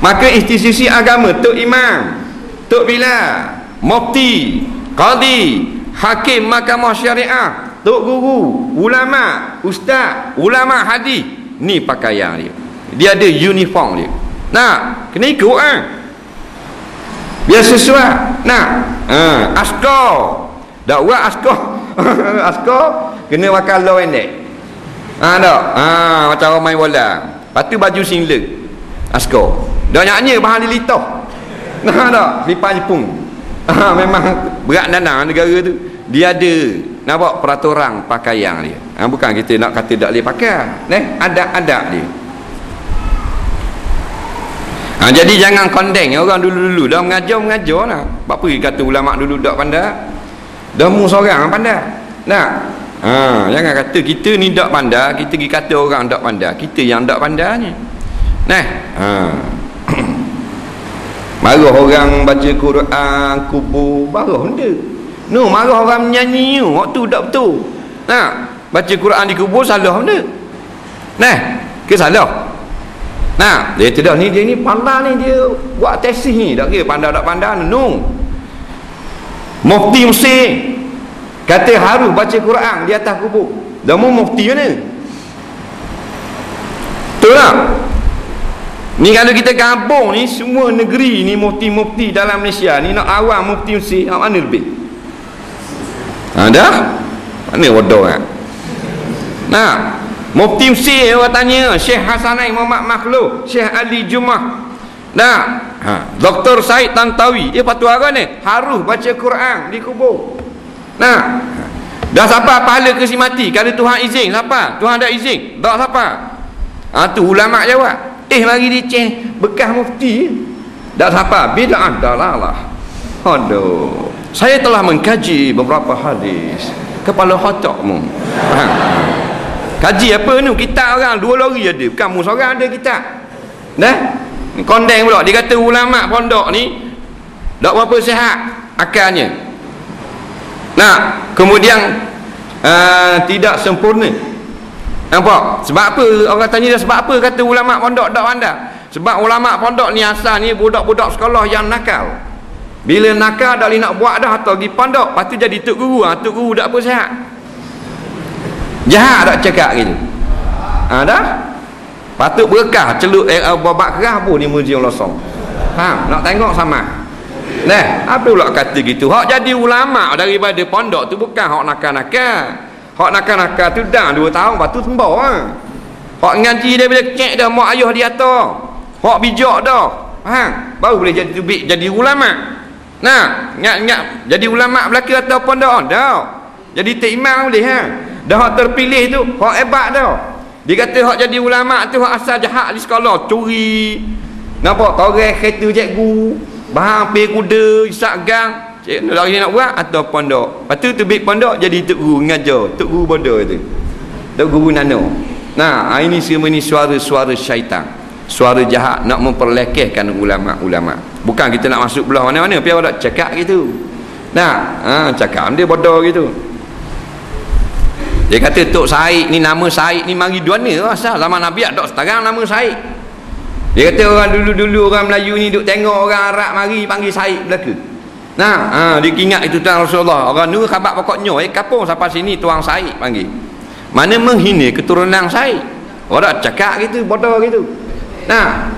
Maka institusi agama, Tok Imam, Tok Bilal, Mufti, Qadi, Hakim Mahkamah Syariah, Tok Guru, ulama, ustaz, ulama hadis, ni pakaian dia. Dia ada uniform dia. Nah, kena ikut biar sesuai. Nah, askar. Tak buat askar. Askar kena pakai law pendek. Tak. Macam orang main bola. Lepas tu baju singlet. Askar. Dah nyanyi bahan dilitah. Nah, tak. Lipat Jepun. Memang berat nanang negara tu. Dia ada nampak peraturan pakaian dia. Bukan kita nak kata tak boleh pakai. Adab-adab dia. Jadi jangan kondeng orang dulu-dulu dah mengajar lah. Apa pergi kata ulama dulu tak pandai? Dah mu seorang pandai. Nah. Jangan kata kita ni tak pandai, kita pergi kata orang tak pandai. Kita yang tak pandai ni. Nah. Marah orang baca Quran kubur, marah benda. No, marah orang menyanyi waktu tak betul. Nah, baca Quran di kubur salah benda. Nah, ke salah? Nah, dia tidak ni, dia ni pandai ni, dia buat tesis ni, tak kira pandai tak pandai. No. Mufti Mesir kata harus baca Quran di atas kubur. Dah mu mufti mana? Betul tak? Ni kalau kita kampung ni, semua negeri ni mufti-mufti dalam Malaysia ni nak awam Mufti Mesir, mana lebih? Dah? Mana wadah kan? Nah, Mufti Mesir orang tanya Syekh Hasanain Muhammad Makhluk, Syekh Ali Jumah. Nah, Dr. Said Tantawi, dia patut apa ni? Harus baca Quran di kubur. Nah, dah siapa pahala kesi mati? Kalau Tuhan izin, siapa? Tuhan ada izin. Tak siapa? Tu ulama jawab. Mari diceh bekas mufti. Tak siapa? Bid'ah dalalah. Aduh. Saya telah mengkaji beberapa hadis. Kepala otakmu. Kaji apa ni? Kitab orang dua lori ada. Bukan mu seorang ada kitab. Dah? Kondeng pula. Dia kata ulama pondok ni tak berapa sihat akalnya. Nah, kemudian tidak sempurna. Nampak? Sebab apa? Orang tanya dia sebab apa kata ulama pondok tak pandai? Sebab ulama pondok ni asal ni budak-budak sekolah yang nakal. Bila nakal dah nak buat dah atau pergi pondok, lepas tu jadi tok guru. Tok guru tak apa sihat. Jahat tak cakap gitu. Dah. Patut berkah celup babak kerah pun di muzium losong. Faham? Nak tengok sama. Nah, apa pula kata gitu? Hak jadi ulama daripada pondok tu bukan hak nakal-nakal. Hak nakal-nakal tu dah 2 tahun lepas tu sembah ah. Hak ngaji daripada kecil dah mak ayah dia atas. Hak bijak dah. Faham? Baru boleh jadi tubik jadi ulama. Nah, ingat jadi ulama belaka atau pondok dah. Jadi tok imam boleh ha. Dah hak terpilih tu hak hebat dah. Dia kata hak jadi ulama tu hak asal jahat di sekolah, curi. Nampak toreh kereta cikgu, bahang pe kuda, isak gang. Cik lari nak buat atau pondok. Lepas tu tubik pondok jadi tok guru ngajar, tok guru bodoh tu. Tok guru nano. Nah, ini semua ni suara-suara syaitan. Suara jahat nak memperlekehkan ulama-ulama. Bukan kita nak masuk belah mana-mana, tapi awak tak cakap gitu. Nah, cakap dia bodoh gitu. Dia kata Tok Said ni, nama Said ni mari duana asal zaman Nabi ada sekarang nama Said. Dia kata orang dulu-dulu orang Melayu ni duk tengok orang Arab mari panggil Said belaka. Nah, dia ingat itu tuan Rasulullah. Orang nu khabar pokoknya kapung sampai sini tuang Said panggil. Mana menghina keturunan Said. Orang cakap gitu, bodoh gitu. Nah,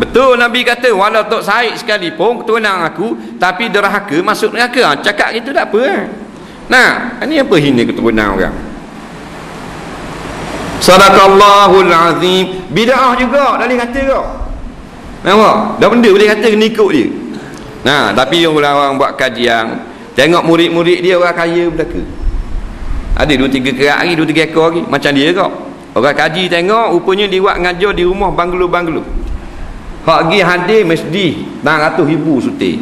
betul Nabi kata walau Tok Said sekalipun keturunan aku tapi derhaka masuk neraka. Cakap gitu tak apa. Nah, ini apa hina keturunan orang? Sadaqallahul azim. Bid'ah juga dah boleh kata kau. Nampak? Dah benda boleh kata kena ikut dia. Nah, tapi orang buat kajian, tengok murid-murid dia orang kaya belaka. Ada 2-3 kerak lagi, 2-3 ekor lagi macam dia kau. Orang kaji tengok rupanya dia buat ngajar di rumah banglo-banglo. Hak pergi hadir mesti 600,000 suti.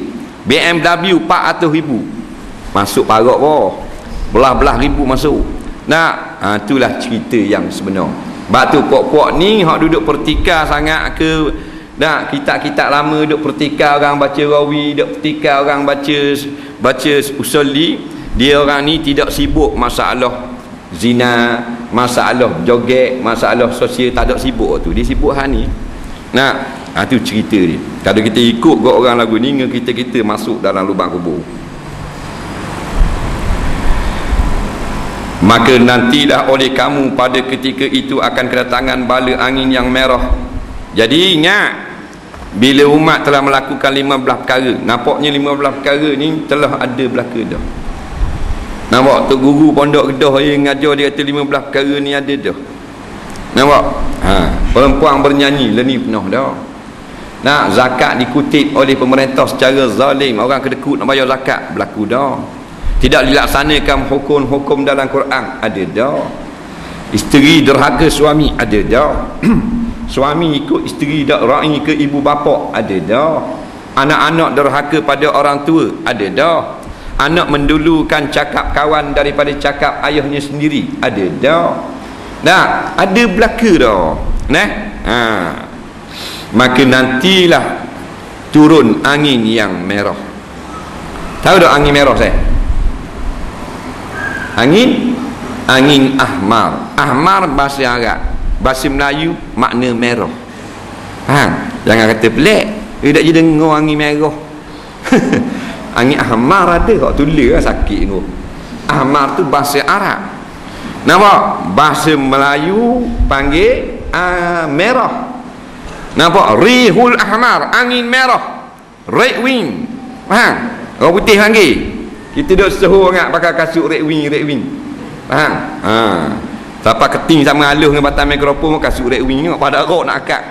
BMW 400,000. Masuk parak bawah. Belah-belah ribu masuk. Nah, itulah cerita yang sebenar. Sebab tu puak-puak ni hak duduk pertikar sangat ke, nah, kitab-kitab lama duduk pertikar orang baca rawi, duduk pertikar orang baca usuli. Dia orang ni tidak sibuk masalah zina, masalah joget, masalah sosial, tak ada sibuk tu. Dia sibuk hal ni. Nah, tu cerita dia. Kalau kita ikut ke orang lagu ni, kita masuk dalam lubang kubur. Maka nantilah oleh kamu pada ketika itu akan kedatangan bala angin yang merah. Jadi ingat, bila umat telah melakukan 15 perkara, nampaknya 15 perkara ni telah ada belaka dah. Nampak Tok Guru Pondok Kedah yang ngajar dia kata 15 perkara ni ada dah. Nampak? Perempuan bernyanyi leni penuh dah. Nah, zakat dikutip oleh pemerintah secara zalim, orang kedekut nak bayar zakat berlaku dah. Tidak dilaksanakan hukum-hukum dalam Quran ada dah. Isteri derhaka suami ada dah. Suami ikut isteri dak ra'i ke ibu bapa ada dah. Anak-anak derhaka pada orang tua ada dah. Anak mendulukan cakap kawan daripada cakap ayahnya sendiri ada dah. Nah, ada belaka dah. Nah, maka nantilah turun angin yang merah. Tahu tak angin merah saya? Angin ahmar. Ahmar bahasa Arab, bahasa Melayu makna merah. Jangan kata pelik, dia tak jadi dengar angin merah. Angin ahmar ada kau tulis lah, sakit tu. Ahmar tu bahasa Arab. Nampak? Bahasa Melayu panggil merah. Nampak? Rihul ahmar, angin merah, red wind. Faham? Orang putih panggil. Kita duduk sesuruh ingat pakai kasut red wing. Faham? Siapa keting sama aluh dengan batang mikrofon kasut red wing tengok pada rok nak akak.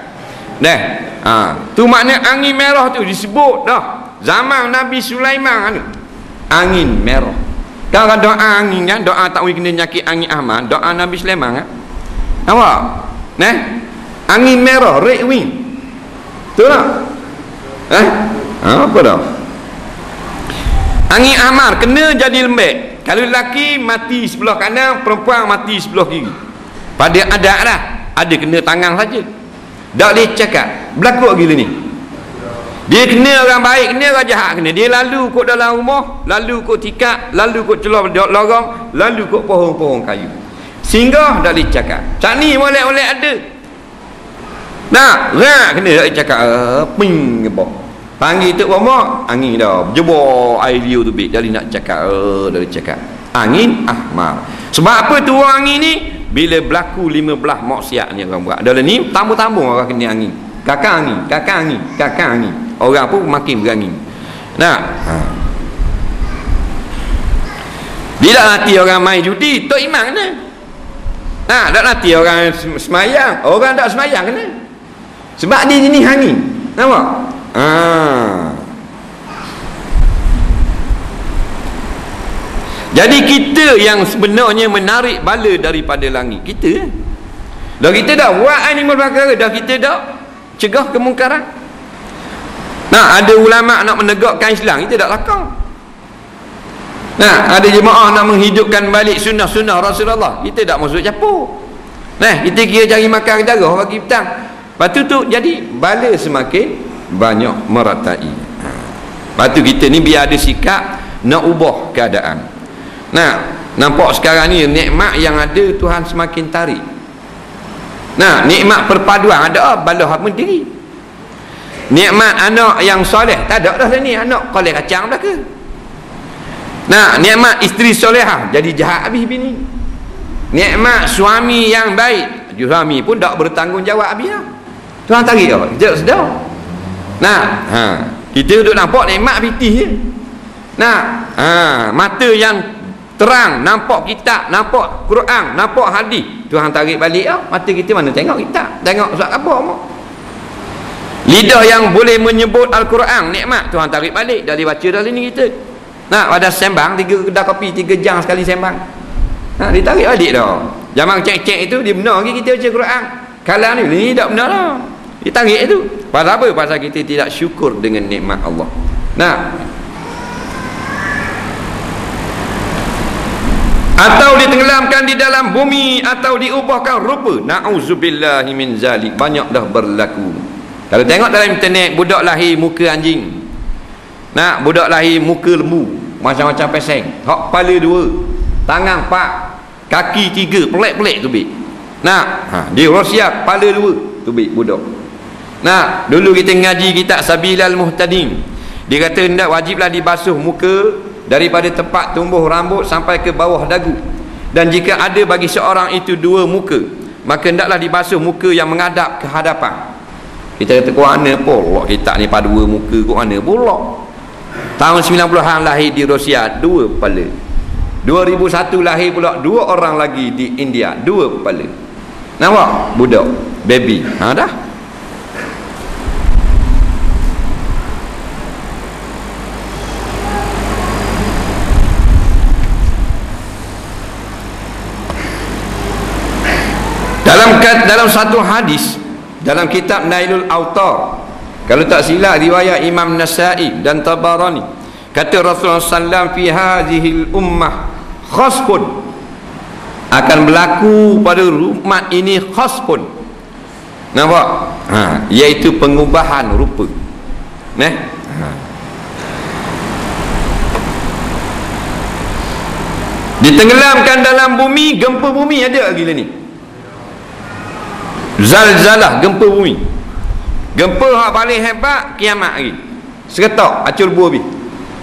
Tu makna angin merah tu disebut dah zaman Nabi Sulaiman. Angin merah. Kalau doa angin kan, doa tak boleh kena nyakit angin ahmad, doa Nabi Sulaiman kan. Nampak? Angin merah, red wing. Betul tak? Apa dah? Angin ahmar kena jadi lembek. Kalau lelaki mati sebelah kanan, perempuan mati sebelah kiri. Pada adat lah, ada kena tangan saja. Tak boleh cakap. Berlaku gila ni. Dia kena orang baik, kena orang jahat kena. Dia lalu kot dalam rumah, lalu kot tikar, lalu kot celah lorong, lalu kot pohon-pohon kayu. Singgah tak boleh cakap. Cak ni molek-molek ada. Nah, kena tak boleh cakap. Ping gebok. Panggil Tok Bomo, angin dah. Jebor air liur tu bik. Dari nak cakap, dari cakap. Angin ahmar. Sebab apa tu angin ni? Bila berlaku 15 maksiat ni orang buat. Dalam ni tamu-tamu orang kena angin. Kakak angin, kakak angin, kakak angin. Orang pun makin berangin. Nah. Bila nanti orang main judi, Tok Imam kena. Nah, tak nanti orang semayang, orang tak semayang kena. Sebab dia jenis angin. Nampak? Jadi kita yang sebenarnya menarik bala daripada langit kita. Dah kita dah buat ni perkara, dah kita dah cegah kemungkaran. Nah, ada ulama nak menegakkan Islam, kita tak lakang. Nah, ada jemaah nak menghidupkan balik sunnah-sunnah Rasulullah, kita tak masuk capur. Nah, kita kira cari makan darah bagi petang. Lepas tu jadi bala semakin banyak meratai. Lepas tu kita ni biar ada sikap nak ubah keadaan. Nah, nampak sekarang ni nikmat yang ada Tuhan semakin tarik. Nah, nikmat perpaduan ada, bala hak menteri. Nikmat anak yang soleh tak ada dah ni, anak koleh kacang belaka. Nah, nikmat isteri solehah jadi jahat habis bini. Nikmat suami yang baik, suami pun tak bertanggungjawab habis dah. Tuhan tarik apa? Kita sedar. Nah, kita duduk nampak nikmat pitih je. Nah, mata yang terang, nampak kitab, nampak Quran, nampak hadis, Tuhan tarik balik dah. Mata kita mana tengok kitab, tengok surat khabar mak. Lidah yang boleh menyebut Al-Quran nikmat, Tuhan tarik balik, dah dibaca dah ni kita. Nah, ada sembang 3 kedai kopi 3 jam sekali sembang. Nah, ditarik balik dah. Zaman cek-cek itu dia benar lagi kita baca Quran. Kalau ni tak benar dah. Ditarik itu. Pasal apa? Pasal kita tidak syukur dengan nikmat Allah. Nah, atau ditenggelamkan di dalam bumi, atau diubahkan rupa. Na'udzubillahi min zalik. Banyak dah berlaku. Kalau tengok dalam internet, budak lahir muka anjing. Nah, budak lahir muka lembu, macam-macam peseng. Hak kepala 2, tangan 4, kaki 3, pelik-pelik tu bik. Nah, di Rusia kepala 2 tu bik budak. Nah, dulu kita ngaji kitab Sabilal Muhtadin. Dia kata hendak wajiblah dibasuh muka daripada tempat tumbuh rambut sampai ke bawah dagu. Dan jika ada bagi seorang itu 2 muka, maka hendaklah dibasuh muka yang menghadap ke hadapan. Kita kata kau mana pula kitab ni pada 2 muka, kau mana pula? Tahun 90-an lahir di Rusia 2 kepala. 2001 lahir pula 2 orang lagi di India 2 kepala. Nampak? Budak, baby. Dah. Dalam satu hadis dalam kitab Nailul Autar, kalau tak silap riwayat Imam Nasa'i dan Tabarani, kata Rasulullah SAW, fi hadhil ummah khasfun, akan berlaku pada umat ini khasfun. Nampak? Iaitu pengubahan rupa. Ditenggelamkan dalam bumi, gempa bumi ada gila ni. Zalzalah, gempa bumi. Gempa yang paling hebat kiamat lagi. Seretak, acur buah habis.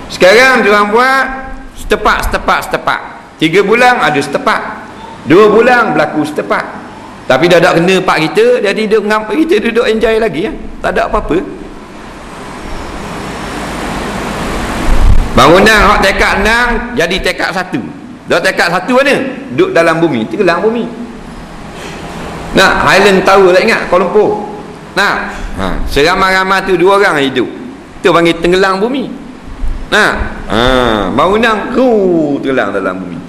Sekarang diorang buat setepak. 3 bulan ada setepak, 2 bulan berlaku setepak. Tapi dah tak kena pak kita, jadi kita duduk enjoy lagi ya. Tak ada apa-apa. Bangunan hak tekak 6 jadi tekak 1. Dah tekak 1 mana? Duduk dalam bumi, tenggelam bumi. Nah, Highland Tower tak ingat? Kuala Lumpur. Nah, seramai-ramai tu 2 orang hidup. Tu panggil tenggelam bumi. Nah, bangunan tenggelam dalam bumi.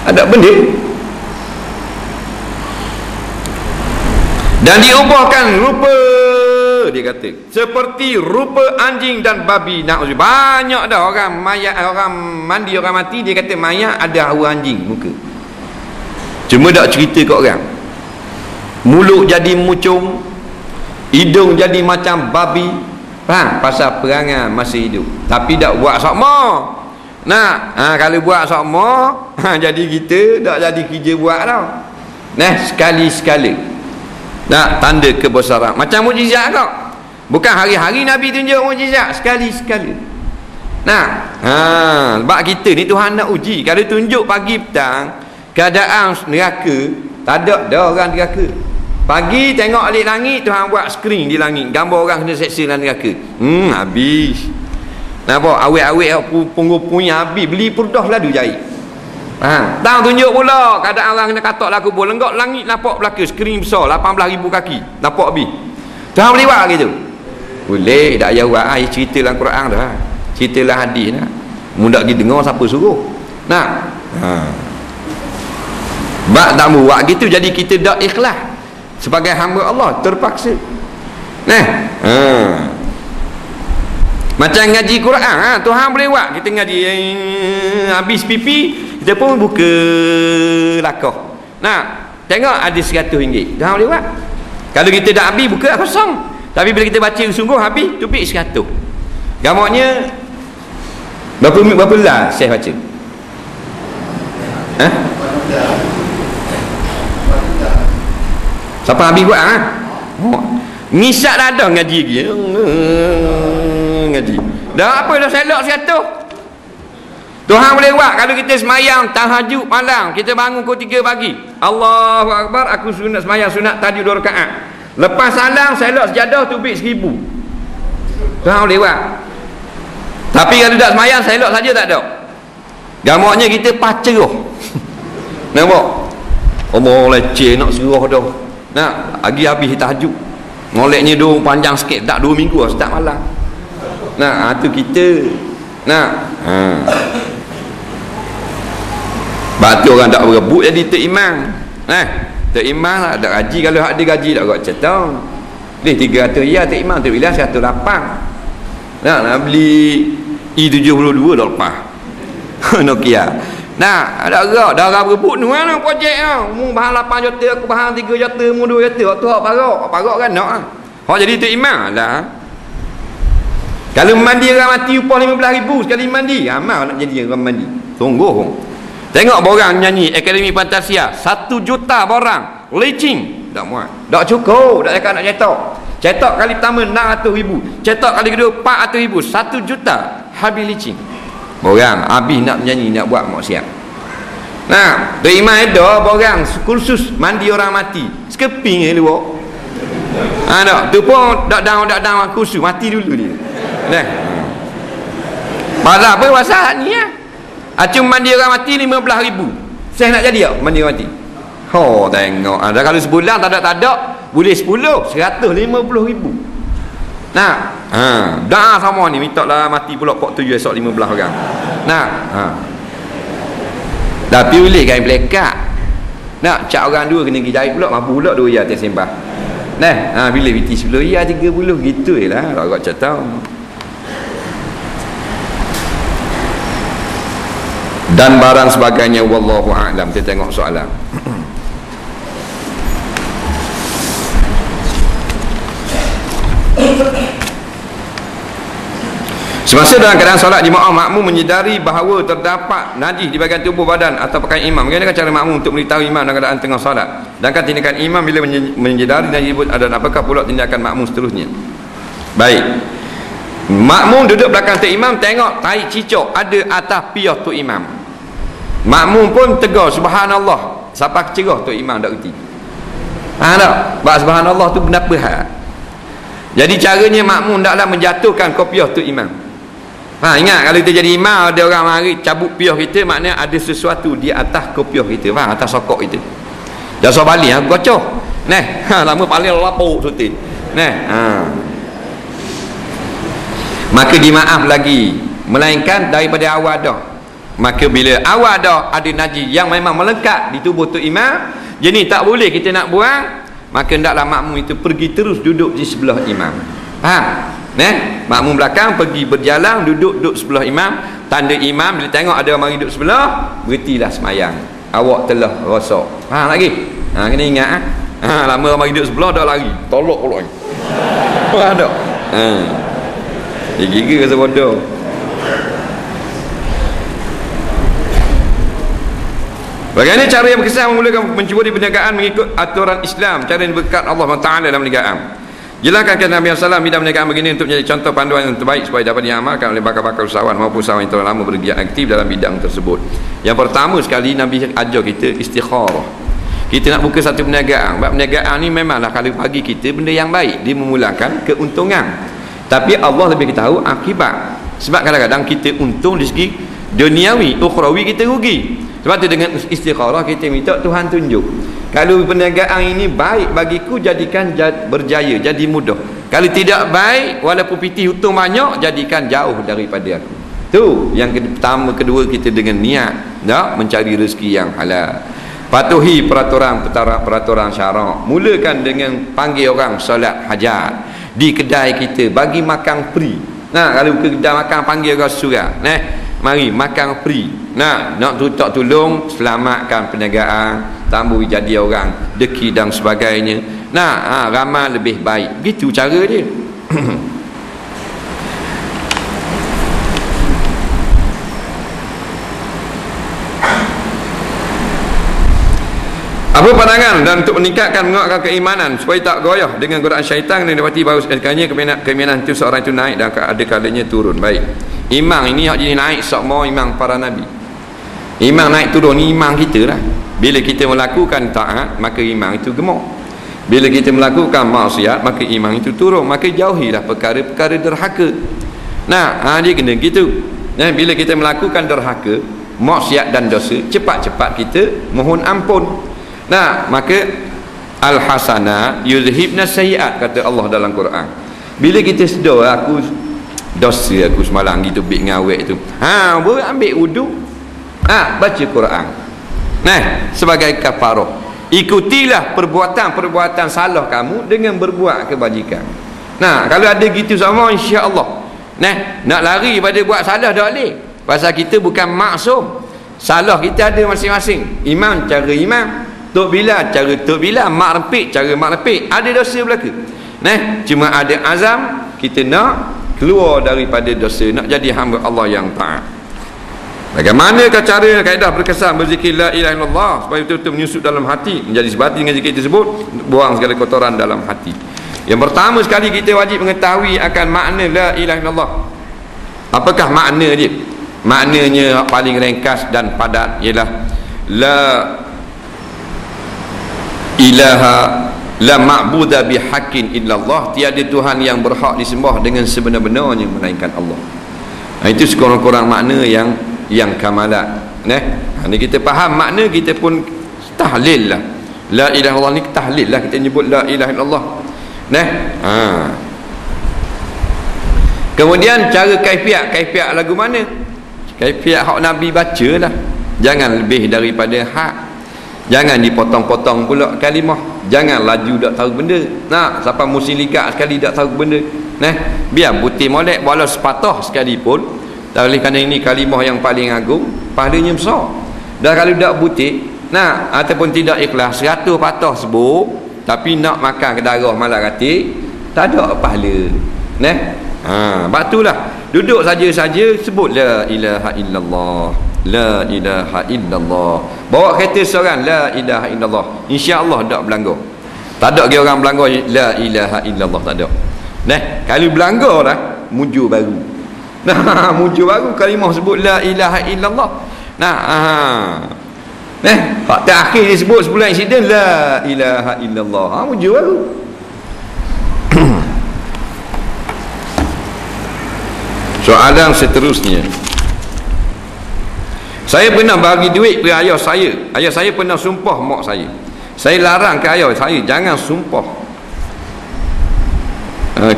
Ada benda. Dan diubahkan rupa, dia kata, seperti rupa anjing dan babi. Banyak dah orang mayat, orang mandi, orang mati, dia kata mayat ada hawa anjing muka. Cuma tak cerita kat orang. Mulut jadi mucung, hidung jadi macam babi. Faham? Pasal perangai masih hidup. Tapi tak buat sokma. Nah, kalau buat sokma, jadi kita tak jadi kerja buat tau. Nah, sekali-sekala. Nah, tanda kebesaran. Macam mukjizat kau. Bukan hari-hari Nabi tunjuk mukjizat, sekali-sekali. Nah, sebab kita ni Tuhan nak uji. Kalau tunjuk pagi petang keadaan neraka, tak ada dah orang neraka. Pagi tengok alik langit, Tuhan buat skrin di langit, gambar orang kena seksa dalam neraka. Habis. Nampak awet-awet punggung punya habis, beli purdah ladu jahit. Tang tunjuk pula keadaan orang kena katak laku pun lenggak langit, nampak belaka skrin besar 18,000 kaki, nampak habis. Tuhan boleh buat gitu. Boleh, tak payah buat cerita dalam Quran dah. Cerita dalam hadis dah. Mudah pergi dengar siapa suruh. Nah. Bak tak buat gitu, jadi kita tak ikhlas sebagai hamba Allah, terpaksa. Nah. Macam ngaji Quran, Tuhan boleh buat kita ngaji habis pipi, kita pun buka lakah. Nah, tengok ada RM100. Tuhan boleh buat. Kalau kita dah habis, buka kosong. Tapi bila kita baca sungguh habis, tupik 100. Gamaknya berapa lah saya baca? Siapa habis buat ngisak dah ada ngaji lagi. Ngaji. Dah apa dah selok 100. Tuhan boleh buat kalau kita semayang tahajud malam, kita bangun pukul 3 pagi. Allahu Akbar, aku sunat semayang sunat tahajud 2 rakaat. Lepas salam selok sejadah tubik 1000. Tuhan boleh buat. Tapi kalau tak semayang selok saja tak ada. Gamaknya kita pacerah. Nampak? Omong leceh nak serah dah. Nak lagi habis tahajud. Moleknya dua panjang sikit, tak 2 minggu lah start malam. Nah, tu kita. Nah, batu orang tak berebut jadi tok imam. Tok imam lah ada gaji, kalau ada gaji tak kau cetong. Ni 300 ya tok imam tu bilang 108. Nak beli i72 dah lepas. Nokia. Nah, ada gerak dah orang berebut ni mana projek ah. Mu bahan 8 juta, aku bahan 3 juta, mu 2 juta. Tu hak parak kan nak. Hak jadi tok imam lah. Kalau mandi orang mati upah 15,000 sekali mandi, amal nak jadi orang mandi. Sungguh. Tengok borang nyanyi Akademi Fantasia 1 juta borang leaching, tak muat, tak cukup, tak cakap nak cetak kali pertama 600,000, cetak kali kedua 400,000, 1 juta habis leaching. Borang habis nak menyanyi, nak buat maksiat. Nah, tu imam ada borang kursus mandi orang mati sekeping luar. Tak, tu pun dak down kursus mati dulu dia. Nah. Pasal apa pasal ni ya? Acung mandi orang mati 15,000. Saya nak jadi tak mandi orang mati? Tengok. Kalau sebulan tak ada, boleh 10, 150,000. Nah, dah sama ni minta lah mati pula pok 7 esok 15 orang. Nah, tapi boleh kain pelekat. Nak cak orang 2 kena pergi jahit pula, mampu pula 2 ya atas sembah. Nah, bila biti 10 ya 30 gitu jelah, tak kau cakap. Dan barang sebagainya, wallahu a'lam. Kita tengok soalan. Semasa dalam keadaan solat jemaah, makmum menyedari bahawa terdapat najis di bahagian tubuh badan atau pakaian imam. Bagaimana cara makmum untuk memberitahu imam dalam keadaan tengah solat? Sedangkan tindakan imam bila menyedari najis dan apakah pula tindakan makmum seterusnya? Baik. Makmum duduk belakang tok imam, tengok tahi cicak ada atas piyah tok imam. Makmum pun tegur subhanallah. Siapa cerah tok imam tak reti. Tak? Sebab subhanallah tu benda hal. Jadi caranya makmum taklah menjatuhkan kopiah tok imam. Ingat kalau kita jadi imam, ada orang mari cabut piyah kita, maknanya ada sesuatu di atas kopiah kita, atas sokok kita. Dah so balik gocoh. Lama paling lapuk sutin. Maka dimaaf lagi, melainkan daripada awal dah. Maka bila awal dah ada najis yang memang melekat di tubuh tok imam, jadi tak boleh kita nak buang, maka hendaklah makmum itu pergi terus duduk di sebelah imam. Faham? Makmum belakang pergi berjalan duduk sebelah imam, tanda imam bila tengok ada orang mari duduk sebelah, berhentilah semayang. Awak telah rosak. Faham lagi? Kena ingat lama orang mari duduk sebelah dah lari, tolak pula. Faham tak? Gigi rasa bodoh. Bagaimana cara yang berkesan memulakan mencuba di perniagaan mengikut aturan Islam, cara yang berkat Allah Taala dalam perniagaan? Jelaskan Nabi SAW bidang perniagaan begini untuk menjadi contoh panduan yang terbaik supaya dapat diamalkan oleh bakal-bakal usahawan maupun usahawan yang telah lama bergiat aktif dalam bidang tersebut. Yang pertama sekali Nabi ajar kita istikharah. Kita nak buka satu perniagaan. Sebab perniagaan ni memanglah kalau bagi kita benda yang baik, dia memulakan keuntungan. Tapi Allah lebih tahu akibat. Sebab kadang-kadang kita untung di segi duniawi, ukhrawi kita rugi. Sebab tu dengan istikharah kita minta Tuhan tunjuk. Kalau perniagaan ini baik bagiku, jadikan berjaya, jadi mudah. Kalau tidak baik, walaupun pitih hutang banyak, jadikan jauh daripada aku. Tu yang pertama. Kedua, kita dengan niat nak mencari rezeki yang halal. Patuhi peraturan syarak. Mulakan dengan panggil orang solat hajat di kedai kita, bagi makan free. Nah, kalau kedai makan panggil orang surat, mari makan free. Nak tolong selamatkan perniagaan, tambah jadi orang deki dan sebagainya. Ramai lebih baik. Begitu cara dia. Apa pandangan dan untuk meningkatkan menguatkan keimanan supaya tak goyah dengan godaan syaitan yang dapati baru sekalinya keimanan itu seorang itu naik dan ada kalanya turun. Baik. Iman ini hak jadi naik semua iman para nabi. Iman naik turun ni iman kita lah. Bila kita melakukan taat, maka iman itu gemuk. Bila kita melakukan maksiat, maka iman itu turun. Maka jauhilah perkara-perkara derhaka. Dia kena gitu. Bila kita melakukan derhaka, maksiat dan dosa, cepat-cepat kita mohon ampun. Maka al-hasanat yuzhibna sayyi'at, kata Allah dalam Quran. Bila kita sedar aku dosa aku semalam gitu bik ngawek tu, ambil wuduk, baca Quran, sebagai kafarah. Ikutilah perbuatan salah kamu dengan berbuat kebajikan. Kalau ada gitu sama, insya-Allah nak lari pada buat salah tak boleh. Pasal kita bukan maksum. Salah kita ada masing-masing. Imam cara imam, Tok Bilal cara Tok Bilal, mak rempik cara mak rempik. Ada dosa belaka. Cuma ada azam kita nak keluar daripada dosa, nak jadi hamba Allah yang taat. Bagaimanakah cara kaedah berkesan berzikir la ilaha illallah supaya betul-betul menyusup dalam hati, menjadi sebati dengan zikir tersebut, buang segala kotoran dalam hati. Yang pertama sekali kita wajib mengetahui akan makna la ilaha illallah. Apakah makna dia? Maknanya paling ringkas dan padat ialah la ilaha la ma'buda bihaqqin illallah, tiada Tuhan yang berhak disembah dengan sebenar-benarnya melainkan Allah. Itu sekurang-kurang makna yang kamalat. Ini kita faham makna, kita pun tahlil lah. La ilaha illallah ni tahlil lah, kita nyebut la ilaha illallah. Kemudian cara kaifiat lagu mana? Kaifiat hak Nabi baca lah. Jangan lebih daripada hak. Jangan dipotong-potong pula kalimah. Jangan laju tak tahu benda. Siapa musim ligat sekali tak tahu benda. Biar putih molek walau sepatah sekalipun. Oleh kerana ini kalimah yang paling agung, pahalanya besar. Dan kalau tak butik, ataupun tidak ikhlas, 100 patah sebut, tapi nak makan ke darah malam rati, tak ada pahala. Sebab itulah duduk saja-saja sebut la ilaha illallah, la ilaha illallah. Bawa kereta seorang la ilaha illallah, insya-Allah tak berlanggar. Tak ada orang berlanggar la ilaha illallah, tak ada. Kalau berlanggar dah mujur baru. Mujur baru kalimah sebut la ilaha illallah. Hak terakhir disebut sebulan insiden la ilaha illallah. Mujur baru. Soalan seterusnya. Saya pernah bagi duit kepada ayah saya. Ayah saya pernah sumpah mak saya. Saya larang ke ayah saya jangan sumpah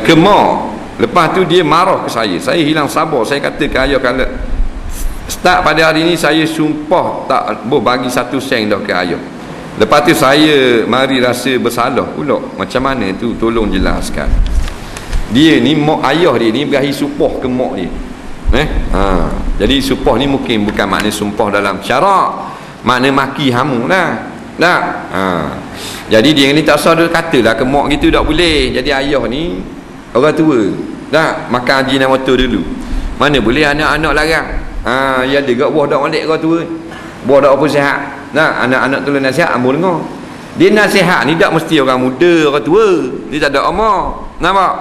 ke mak. Lepas tu dia marah ke saya. Saya hilang sabar. Saya kata ke ayah, kalau start pada hari ini saya sumpah tak boleh bagi 1 sen dah ke ayah. Lepas tu saya mari rasa bersalah pula. Macam mana tu? Tolong jelaskan. Dia ni mak ayah dia ni berakhir sumpah ke mak dia. Jadi sumpah ni mungkin bukan makna sumpah dalam syarak, makna maki hamu lah. Jadi dia ni tak usah dia katalah ke mak gitu tak boleh. Jadi ayah ni orang tua. Makan haji nama tu dulu. Mana boleh anak-anak larang. Ya ada gak buah dak molek orang tua. Buah dak apa sihat. Anak-anak tu nasihat ambo dengar. Dia nasihat ni tak mesti orang muda, orang tua. Dia tak ada umur. Nampak?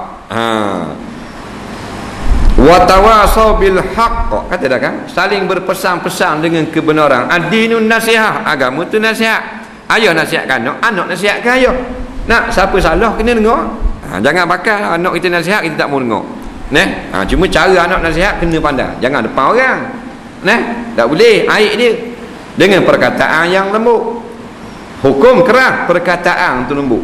Wa tawasau bil haqq, kata dah kan, saling berpesan-pesan dengan kebenaran. Ad-dinun nasihat, agama tu nasihat. Ayah nasihatkan anak nasihatkan ayah. Nak siapa salah kena dengar. Jangan bakal anak kita nasihat kita tak mau dengar. Cuma cara anak nasihat kena pandai, jangan depan orang. Tak boleh aib dia dengan perkataan yang lembut. Hukum keras, perkataan tu lembut.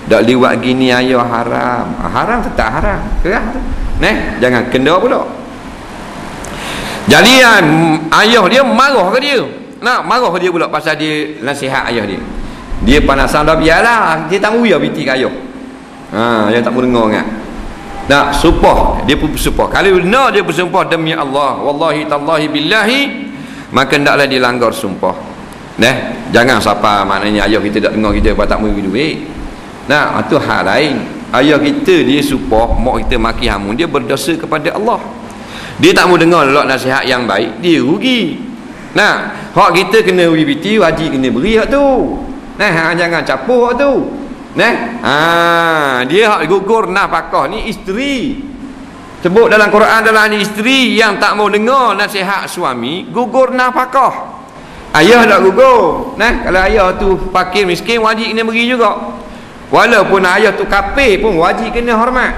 Tak liwat gini ayah haram. Haram tetap haram, keras tu. Jangan kena pula. Jadi ayah dia marah ke dia? Marah dia pula pasal dia nasihat ayah dia. Dia panasan dah, biarlah, dia tak mau ya biti ayah. Dia tak mau dengar kan. Tak sumpah, dia pun bersumpah. Kalau benar dia bersumpah demi Allah, wallahi tallahi billahi, maka hendaklah dia langgar sumpah. Jangan siapa maknanya ayah kita tak dengar kita tak mau duit. Itu hal lain. Ayah kita dia sumpah, mak kita maki hamun, dia berdosa kepada Allah. Dia tak mau dengar nasihat yang baik, dia rugi. Hak kita kena biti, wajib kena beri hak tu. Jangan campur hak tu. Dia hak gugur nafkah ni isteri. Sebut dalam Quran, dalam ni isteri yang tak mau dengar nasihat suami, gugur nafkah. Ayah tak gugur. Kalau ayah tu fakir miskin, wajib kena beri juga. Walaupun ayah tu kafir pun wajib kena hormat.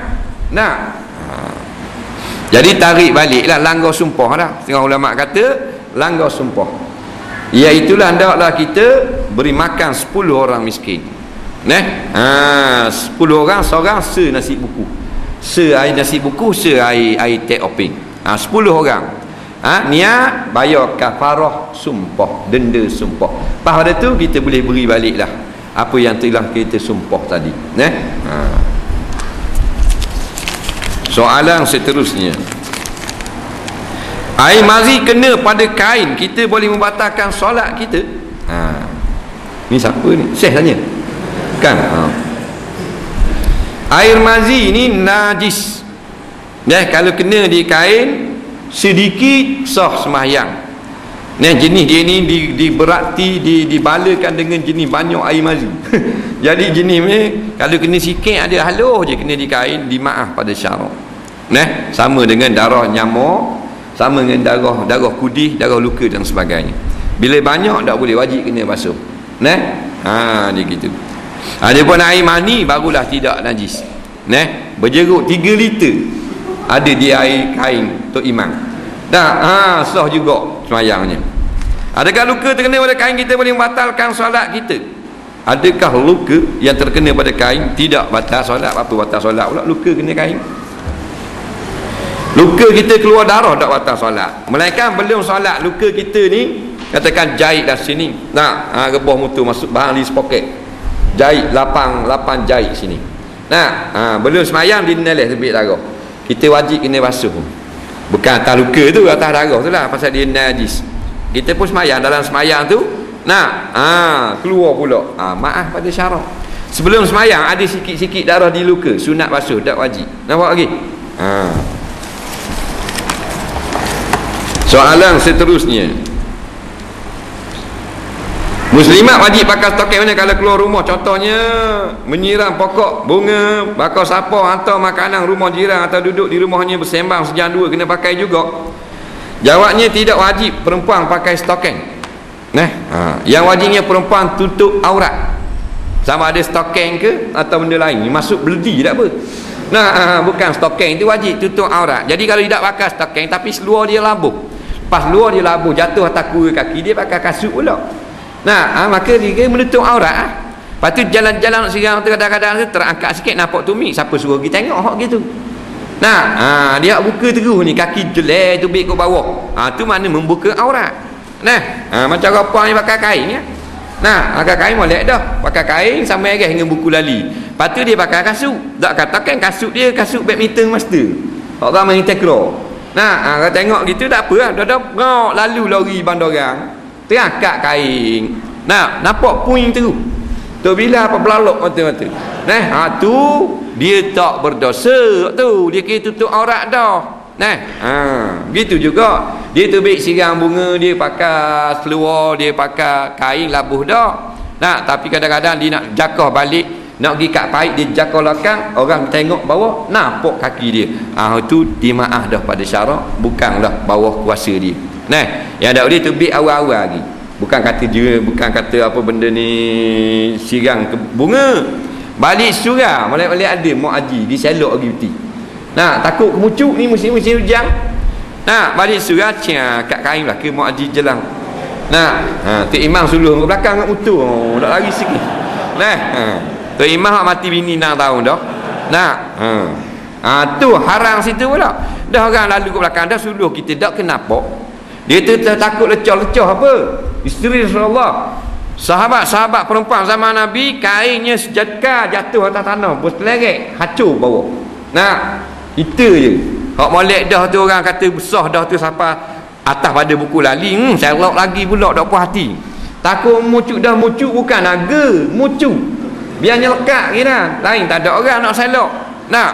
Jadi tarik baliklah langgar sumpah dah. Setengah ulama kata langgar sumpah, iaitulah hendaklah kita beri makan 10 orang miskin. 10 orang, seorang nasi buku, air nasi buku, air teh oping. 10 orang. Niat bayar kafarah sumpah, denda sumpah. Pada tu kita boleh beri baliklah apa yang telah kita sumpah tadi. Soalan seterusnya, air mazi kena pada kain, kita boleh membatalkan solat kita? Ni siapa ni? Syekh tanya kan? Air mazi ni najis. Kalau kena di kain sedikit sah sembahyang. Jenis dia ni diberarti, dibalakan dengan jenis banyak air mazi. Jadi jenis ni kalau kena sikit ada halus je kena di kain, dimaaf pada syarak. Sama dengan darah nyamuk, sama dengan darah kudih, darah luka dan sebagainya. Bila banyak tak boleh, wajib kena basuh. Dia gitu. Dia pun air mani barulah tidak najis. Berjeruk 3 liter ada di air kain Tok Imam. Sah juga semayangnya. Adakah luka terkena pada kain kita boleh membatalkan solat kita? Adakah luka yang terkena pada kain tidak batal solat? Apa batal solat pula luka kena kain? Luka kita keluar darah tak batal solat. Melainkan belum solat luka kita ni, katakan jahit dah sini. Rebah mutu masuk bahan di poket. Jahit 8 jahit sini. Belum semayang dineles terbit darah. Kita wajib kena basuh. Bukan atas luka tu, atas darah tu lah, pasal dia najis. Kita pun semayang, dalam semayang tu keluar pula, maaf pada syarak. Sebelum semayang ada sikit-sikit darah di luka, sunat basuh, tak wajib. Nampak lagi? Soalan seterusnya, Muslimat wajib pakai stokin mana kalau keluar rumah? Contohnya menyiram pokok bunga, bakar sapau, hantar makanan rumah jiran, atau duduk di rumahnya bersembang sejam dua, kena pakai juga? Jawabnya tidak wajib perempuan pakai stokin. Yang wajibnya perempuan tutup aurat, sama ada stokin ke atau benda lain. Masuk beledi tak apa. Bukan stokin itu wajib tutup aurat. Jadi kalau tidak pakai stokin tapi seluar dia labuh, pas luar dia labuh jatuh atas kaki kaki dia, pakai kasut pula. Maka dia menutup aurat. Lepas tu jalan-jalan sekarang tu kadang-kadang terangkat sikit nampak tumit, siapa suruh kita tengok hak gitu. Dia buka terus ni, kaki jelek tubik ke bawah. Tu mana membuka aurat. Macam apa ni pakai kain ya. Pakai kain molek dah. Pakai kain sampai agas dengan buku lali. Lepas tu dia pakai kasut. Tak katakan kasut dia kasut badminton master. Tak ramai integro. Kalau tengok gitu tak apa lah. Dah lalu lori bandorang. Terangkat kain. Nampak puing tu. Tu bila apa belalok mata-mata. Tu dia tak berdosa tu. Dia kira tutup aurat dah. Gitu juga. Dia tubik sirang bunga, dia pakai seluar, dia pakai kain labuh dah. Tapi kadang-kadang dia nak jakah balik, nak pergi kat parit dia jakar belakang, orang tengok bawah nampak kaki dia. Itu dimaaf dah pada syarak, bukanlah bawah kuasa dia. Nah, yang tak boleh tubik awal-awal lagi. Bukan kata dia, bukan kata apa benda ni sirang ke bunga. Balik surah, balik-balik ada mak haji diselok lagi peti. Nah, takut kemucuk ni musim-musim hujan. Nah, balik surah kat kain lah ke mak haji jelang. Nah, tu imam suluh ke belakang kat motor. Dak lari sikit. Nah, tu imam mati bini 6 tahun dah. Nah, tu haram situ pula. Dah orang lalu ke belakang dah suluh kita dak kenapa. Dia tu takut lecah-lecah apa? Isteri Rasulullah, sahabat-sahabat perempuan zaman Nabi, kainnya sejatkah jatuh atas tanah, berselerek, hancur bawah. Nah, itu je. Hak molek dah tu orang kata besar dah tu sampai atas pada buku lali, selok lagi pula tak puas hati. Takut mucuk dah, mucuk bukan naga, mucuk. Biar nyelekat kira, lain tak ada orang nak selok. Nah,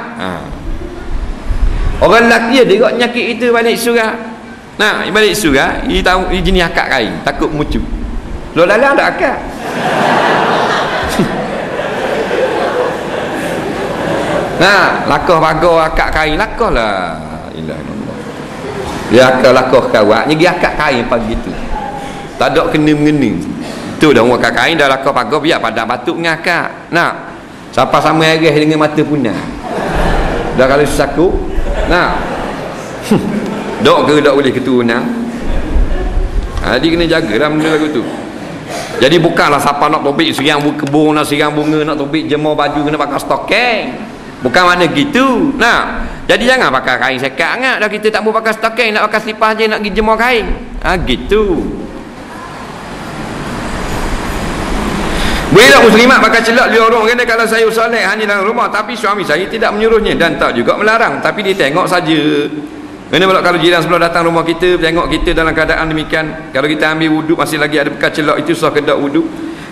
orang lelaki dia kok nyakit itu balik surah. Nah, balik surah, dia tahu dia jenis akak kain, takut muncul. Lo dalam ada akak. Nah, lakah bagar akak kain, lakah lah. Ilah Allah. Dia akak lakah kawat, nyegi akak kain pagi tu. Tak ada kena-mengena. Tu dah akak kain dah lakah bagar biar pada batuk dengan akak. Nah, siapa sama air dengan mata punah. Dah kalau sakut. Nah. Dok ke tak boleh keturunan. Jadi kena jagalah benda lagu tu. Jadi bukanlah siapa nak tobik sirang kebun, nak sirang bunga, nak tobik jemur baju kena pakai stokeng. Bukan mana gitu. Nah, jadi jangan pakai kain sekat sangat dah, kita tak mau pakai stokeng, nak pakai selipar je nak pergi jemur kain. Gitu. Boleh tak muslimat pakai celak dia orang kena kalau saya soleh hanya dalam rumah, tapi suami saya tidak menyuruhnya dan tak juga melarang, tapi dia tengok saja. Kena pula kalau jiran sebelah datang rumah kita, tengok kita dalam keadaan demikian, kalau kita ambil wuduk masih lagi ada bekas celak, itu sah kedak wuduk.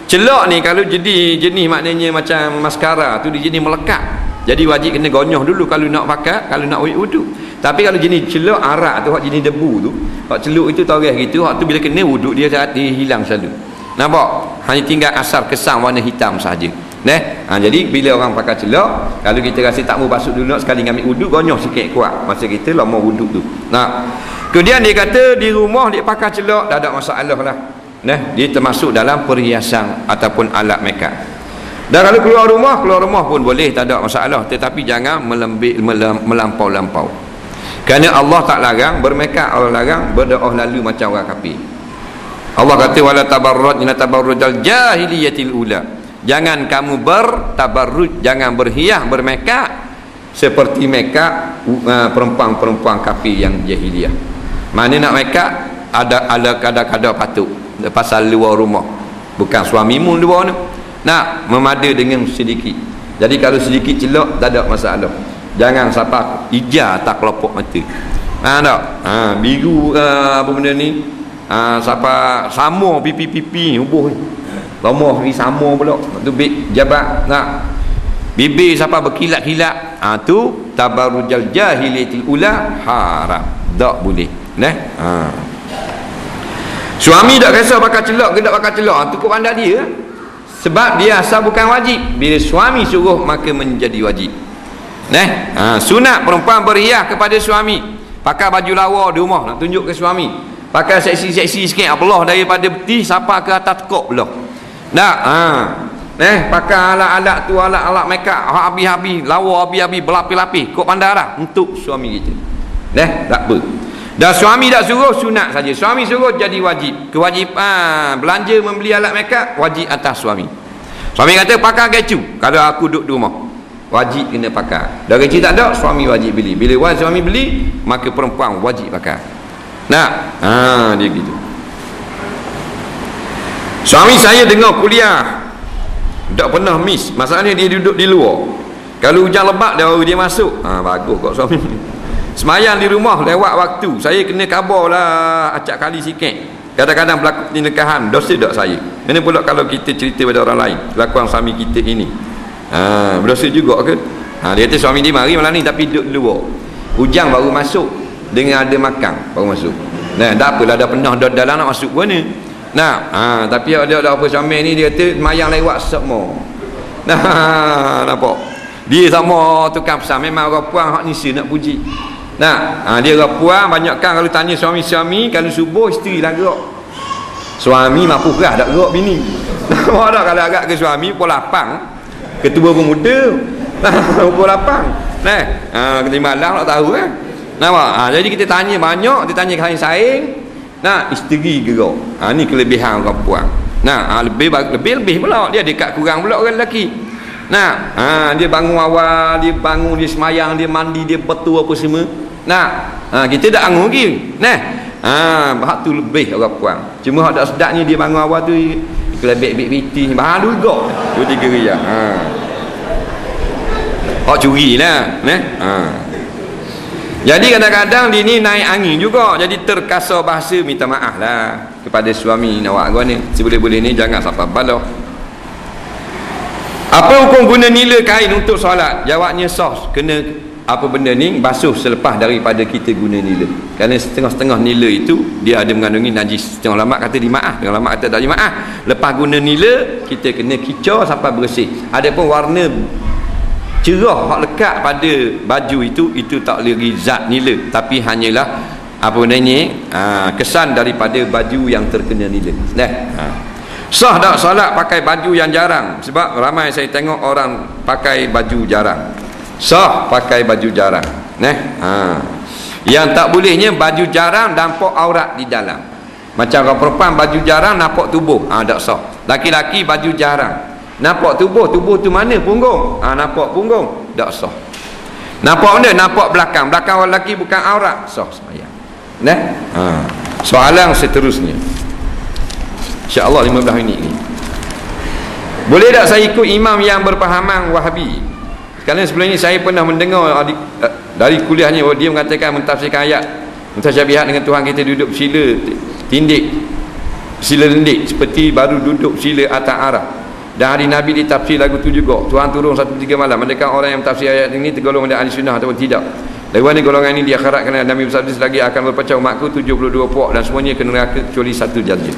Celak ni kalau jadi jenis maknanya macam maskara tu, dia jenis melekat, jadi wajib kena gonyoh dulu kalau nak pakai, kalau nak wuduk. Tapi kalau jenis celak arak tu, hak jenis debu tu, hak celuk itu toreh gitu, hak tu bila kena wuduk dia hilang selalu. Nampak? Hanya tinggal asar kesam warna hitam saja. Jadi bila orang pakai celak, kalau kita rasa tak mau basuh dulu, sekali ambil wuduk, gonyoh sikit kuat masa kita lama wuduk tu. Kemudian dia kata di rumah dia pakai celak, tak ada masalah lah. Dia termasuk dalam perhiasan ataupun alat makeup. Dan kalau keluar rumah pun boleh, tak ada masalah, tetapi jangan melampau-lampau. Kerana Allah tak larang bermakeup, Allah larang berdoa lalu macam orang kafir. Allah kata wala tabarrujna tabarrujal jahiliyatil ula. Jangan kamu bertabarruj, jangan berhias, bermakeup seperti makeup perempuan-perempuan kafir yang jahiliyah. Mana nak makeup ada kadang-kadang patut pasal luar rumah, bukan suamimu luar ni. Nak memada dengan sedikit. Jadi kalau sedikit celak tak ada masalah. Jangan sampai hijau tak kelopak mata. Tak. Biru apa benda ni? Siapa sama pipi ubuh ni. Lama hari sama pula tu big jabat nak bibir siapa berkilat-kilat, tu tabarrujal jahiliyatil ula haram, tak boleh. Suami tak kisah pakai celak ke tak pakai celak, tu kau pandai dia, sebab dia asal bukan wajib. Bila suami suruh maka menjadi wajib. Sunat perempuan berhias kepada suami, pakai baju lawa di rumah nak tunjuk ke suami, pakai seksi-seksi sikit, apalah daripada betih sampai ke atas tekuk belah. Pakai alat-alat tu, alat-alat makeup habis-habis, lawa habis-habis, berlapis-lapis, kok pandai dah untuk suami kita. Tak apa. Dan suami tak suruh, sunat saja. Suami suruh jadi wajib. Kewajipan belanja membeli alat makeup wajib atas suami. Suami kata pakai kecu, kalau aku duduk di rumah wajib kena pakai. Dah kecu tak ada, suami wajib beli. Bila suami beli, maka perempuan wajib pakai. Dia gitu. Suami saya dengar kuliah tak pernah miss. Masalahnya dia duduk di luar. Kalau hujan lebat dia masuk. Bagus kok suami. Semayang di rumah lewat waktu, saya kena khabar lah acak kali sikit. Kadang-kadang berlaku pernikahan, dosa tak saya? Mana pula kalau kita cerita pada orang lain kelakuan suami kita ini, berdosa juga ke? Dia kata suami dia mari malam ni tapi duduk di luar. Hujan baru masuk, dengan ada makan baru masuk. Tak apalah, dah pernah dalam nak masuk pun ni. Tapi ada apa suami ni, dia kata mayang lewat semua. Nah, nampak? Dia sama tukang pesan, memang orang puang hak ni nak puji. Nah, dia orang puang banyakkan kalau tanya suami-suami, kalau subuh isteri lah gerak. Suami mampu kerah tak gerak bini. Nampak tak kalau agak ke suami pukul 8 ketua pemuda. Pukul 8. Ketika malam tak tahu kan. Nampak? Jadi kita tanya banyak, dia tanya saing-saing. Nah, isteri gerak. Ni kelebihan orang puang. Nah, lebih pula dia dekat kurang pula orang lelaki. Nah, dia bangun awal, dia bangun, dia semayang, dia mandi, dia betul apa semua. Nah, kita dah bangun lagi. Nah, hak tu lebih orang puang. Cuma hak tak sedapnya dia bangun awal tu kelebek-bek piti, bahan juga. 2-3 riyal. Hak curi lah. Jadi kadang-kadang dia ni naik angin juga. Jadi terkasar bahasa, minta maaf lah kepada suami awak gua ni. Seboleh-boleh ni jangan sampai baloh. Apa hukum guna nila kain untuk solat? Jawabnya sah. Kena apa benda ni basuh selepas daripada kita guna nila. Kerana setengah-setengah nila itu dia ada mengandungi najis. Setengah ulama kata dimaaf, setengah ulama kata tak dimaaf. Lepas guna nila kita kena kicau sampai bersih. Adapun warna cerah hak lekat pada baju itu tak lagi zat nila, tapi hanyalah apa benda ni kesan daripada baju yang terkena nila. Sah tak solat pakai baju yang jarang? Sebab ramai saya tengok orang pakai baju jarang. Sah pakai baju jarang. Yang tak bolehnya baju jarang nampak aurat di dalam. Macam orang perempuan baju jarang nampak tubuh, tak sah. Laki-laki baju jarang nampak tubuh tu mana? Punggung. Nampak punggung, tak sah. Nampak mana? Nampak belakang orang lelaki bukan aurat, sah sembahyang. Soalan seterusnya, insya-Allah 15 minit ni. Boleh tak saya ikut imam yang berpahaman Wahabi? Kerana sebelum ini saya pernah mendengar dari kuliahnya dia mengatakan mentafsirkan ayat mutasyabihat dengan Tuhan kita duduk sila tindik, sila lendik seperti baru duduk sila atas arah. Dan hari Nabi ditafsir lagu tu juga, Tuhan turun 1-3 malam. Adakah orang yang mentafsir ayat ini tergolong dari ahli sunnah atau tidak? Dari mana golongan ini dia akhirat, kerana Nabi bersabda selagi akan berpecah umatku 72 puak dan semuanya kena neraka kecuali satu darjah.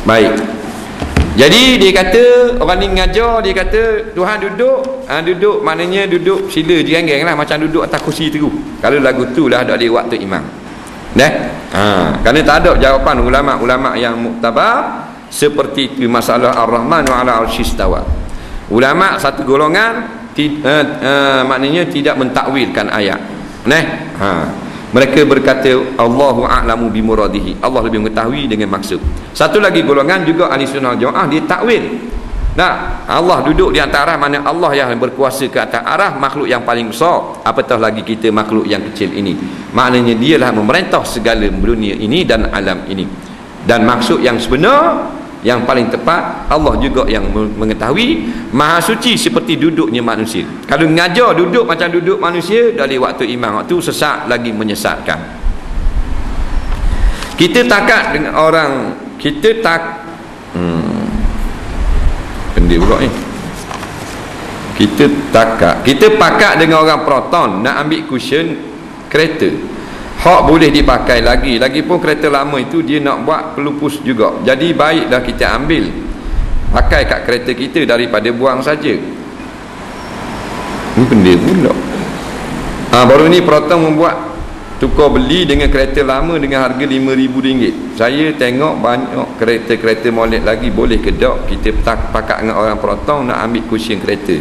Baik. Jadi dia kata orang ni mengajar, dia kata Tuhan duduk, duduk maknanya duduk sila jereng-jereng lah, macam duduk atas kursi terus. Kalau lagu tu lah ada di waktu imam. Kerana tak ada jawapan ulama-ulama yang muktabar seperti itu masalah Ar-Rahmanu 'ala 'arsy istawa. Ulama satu golongan maknanya tidak mentakwilkan ayat. Mereka berkata Allahu a'lamu bimuradihi, Allah lebih mengetahui dengan maksud. Satu lagi golongan juga ahli sunnah jamaah, dia takwil. Allah duduk di antara mana Allah yang berkuasa ke atas arah makhluk yang paling besar, apatah lagi kita makhluk yang kecil ini. Maknanya dialah memerintah segala dunia ini dan alam ini. Dan maksud yang sebenar, yang paling tepat, Allah juga yang mengetahui, maha suci seperti duduknya manusia. Kalau ngajar duduk macam duduk manusia dari waktu imam, waktu sesat lagi menyesatkan. Kita takat dengan orang, kita pendek pula ni. Kita pakat dengan orang Proton nak ambil cushion kereta. Hak boleh dipakai lagipun kereta lama itu dia nak buat pelupus juga. Jadi baiklah kita ambil pakai kat kereta kita daripada buang saja. Ini benda pula. Baru ni Proton membuat tukar beli dengan kereta lama dengan harga RM5,000. Saya tengok banyak kereta-kereta molek lagi, boleh ke tak kita pakat dengan orang Proton nak ambil cushion kereta.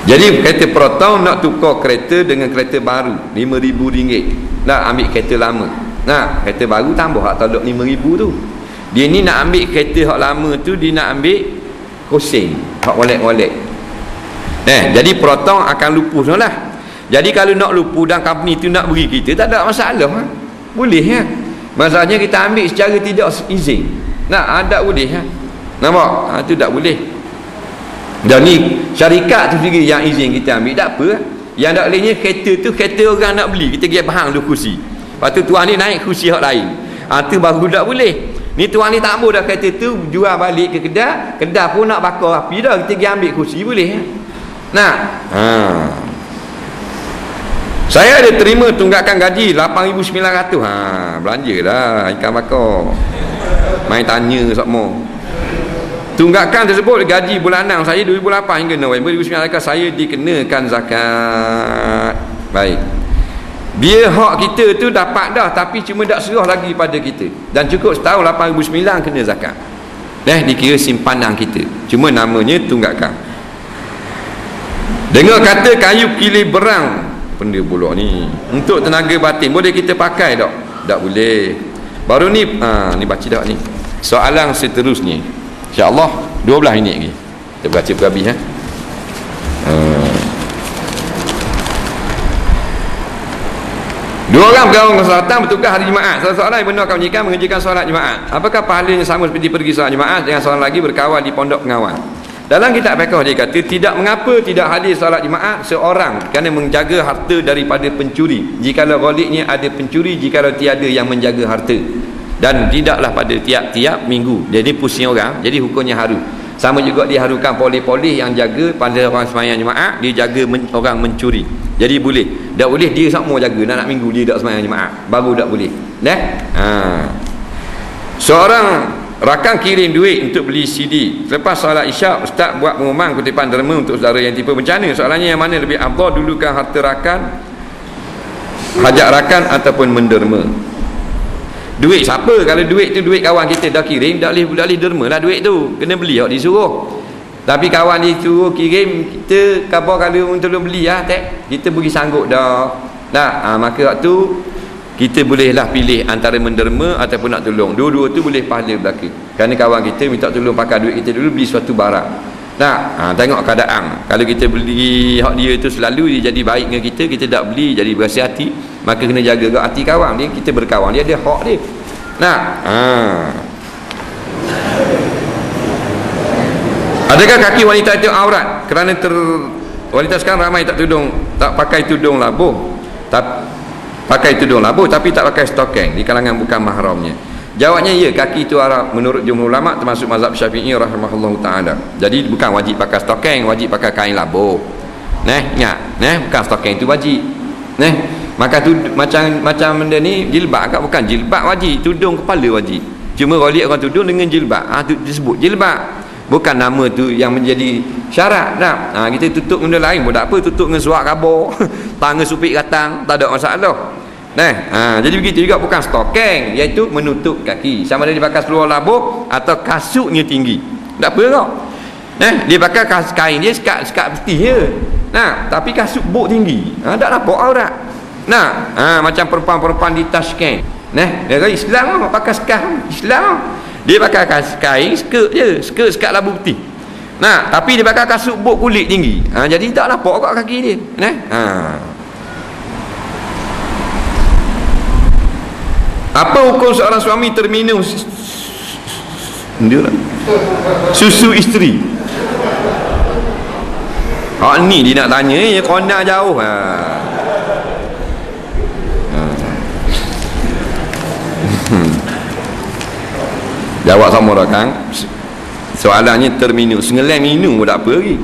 Jadi kereta Proton nak tukar kereta dengan kereta baru RM5,000. Nak ambil kereta lama. Kereta baru tambah hak tak RM5,000 tu. Dia ni nak ambil kereta hak lama tu, dia nak ambil kosing hak molek-molek. Jadi Proton akan lupus lah. Jadi kalau nak lupus dan company tu nak beri kita, tak ada masalah. Boleh ya. Masalahnya kita ambil secara tidak izin. Tak boleh ya. Nampak? Itu tak boleh. Dan ni syarikat tu sendiri yang izin kita ambil, tak apa. Yang tak bolehnya kereta tu kereta orang nak beli, kita pergi bahang dulu kursi. Lepas tu tuan ni naik kursi hak lain. Tu baru tak boleh. Ni tuan ni tak mahu dah kereta tu jual balik ke kedai pun nak bakar api dah, kita pergi ambil kursi boleh. Saya ada terima tunggakan gaji 8,900. Belanjalah ikan bakar. Main tanya semua. tunggakan tersebut gaji bulanan saya 2008 hingga November 2009 saya dikenakan zakat. Baik, dia hak kita tu dapat dah, tapi cuma tak serah lagi pada kita, dan cukup setahun 8,009 kena zakat. Dikira simpanan kita, cuma namanya tunggakan. Dengar kata kayu kilih berang, benda pula ni untuk tenaga batin, boleh kita pakai tak? Tak boleh. Baru ni ni baca dah ni soalan seterusnya, insya-Allah 12 minit lagi kita baca habis. Dua orang pegawai kesihatan bertugas hari Jumaat. Salah seorang yang benar kewajiban mengerjakan solat Jumaat. Apakah pahalanya sama seperti pergi solat Jumaat dengan seorang lagi berkawal di pondok pengawal? Dalam kitab fiqh dia kata tidak mengapa tidak hadir solat Jumaat seorang kerana menjaga harta daripada pencuri. Jikalau ghaliknya ada pencuri, jikalau tiada yang menjaga harta. Dan tidaklah pada tiap-tiap minggu. Jadi pusing orang, jadi hukumnya haru. Sama juga diharukan polis-polis yang jaga pada orang sembahyang Jumaat, dia jaga orang mencuri. Jadi boleh. Tak boleh dia sama jaga nak minggu dia tak sembahyang Jumaat, baru tak boleh. Seorang rakan kirim duit untuk beli CD. Selepas solat Isyak, ustaz buat pengumuman kutipan derma untuk saudara yang tipu bencana. Soalannya yang mana lebih afdal, dulukan harta rakan, hajat rakan ataupun menderma? Duit siapa? Kalau duit tu duit kawan kita dah kirim, tak boleh derma lah duit tu, kena beli hak disuruh. Tapi kawan dia suruh kirim, kita khabar kalau untuk beli kita pergi sanggup dah. Maka waktu kita bolehlah pilih antara menderma ataupun nak tolong. Dua-dua tu boleh pahala belaka. Kerana kawan kita minta tolong pakai duit kita dulu beli suatu barang. Tengok keadaan. Kalau kita beli hak dia tu selalu dia jadi baik dengan kita, kita tak beli jadi berasa hati, maka kena jaga ke hati kawan dia. Kita berkawan, dia ada hak dia. Adakah kaki wanita itu aurat? Kerana wanita sekarang ramai tak pakai tudung labuh, pakai tudung labuh tapi tak pakai stokeng di kalangan bukan mahramnya. Jawabnya ya, kaki itu aurat menurut jumhur ulama termasuk mazhab Syafi'i rahimahullahu taala. Jadi bukan wajib pakai stokeng, wajib pakai kain labuh. Ingat, bukan stokeng itu wajib. Maka tu macam benda ni jilbab bukan jilbab wajib, tudung kepala wajib. Cuma ghalik orang tudung dengan jilbab, tu disebut jilbab. Bukan nama tu yang menjadi syarat. Kita tutup benda lain pun tak apa, tutup dengan suak khabar, tangan supik katang, tak ada masalah. Jadi begitu juga, bukan stokeng, iaitu menutup kaki. Sama ada dia pakai seluar labuh atau kasutnya tinggi, tak apa kau. Dia pakai kain dia sekat putih je. Tapi kasut bok tinggi, tak nampak aurat. Macam perempuan-perempuan di Tashkent. Dia kata Islam pakai sekat Islam. Dia pakai kain skirt je, skirt labu putih. Tapi dia pakai kasut bok kulit tinggi. Jadi tak nampak kat kaki dia. Apa hukum seorang suami terminum susu isteri? Ni dia nak tanya ni, kona jauh. Jawab sama dah Kang. Soalannya terminum, sengelai minum pun tak apa lagi.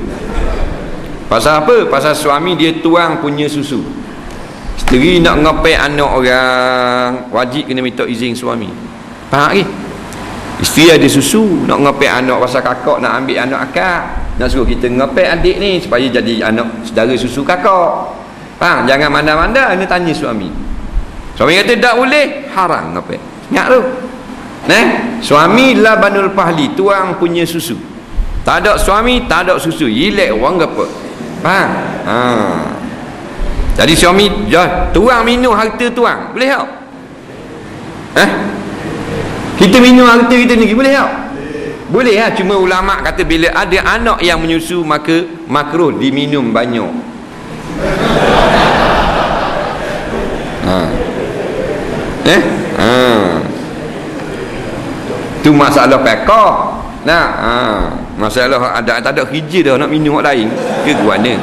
Pasal apa? Pasal suami dia tuang punya susu. Isteri nak ngepek anak orang, wajib kena minta izin suami. Faham lagi? Isteri ada susu, nak ngepek anak, pasal kakak nak ambil anak akak, nak suruh kita ngepek adik ni supaya jadi anak saudara susu kakak. Faham? Jangan mandang-mandang, kena tanya suami. Suami kata tak boleh, haram ngepek. Ingat tu. Suami labanul pahli, tuang punya susu. Tak ada suami, tak ada susu, yilek orang apa. Faham? Jadi suami tuang minum harta tuang, boleh tak? Kita minum harta kita ni boleh tak? Boleh lah. Cuma ulama kata bila ada anak yang menyusu, maka makruh diminum banyak. Tu masalah fiqh. Masalah ada tak ada hijrah dah nak minum orang lain ke mana.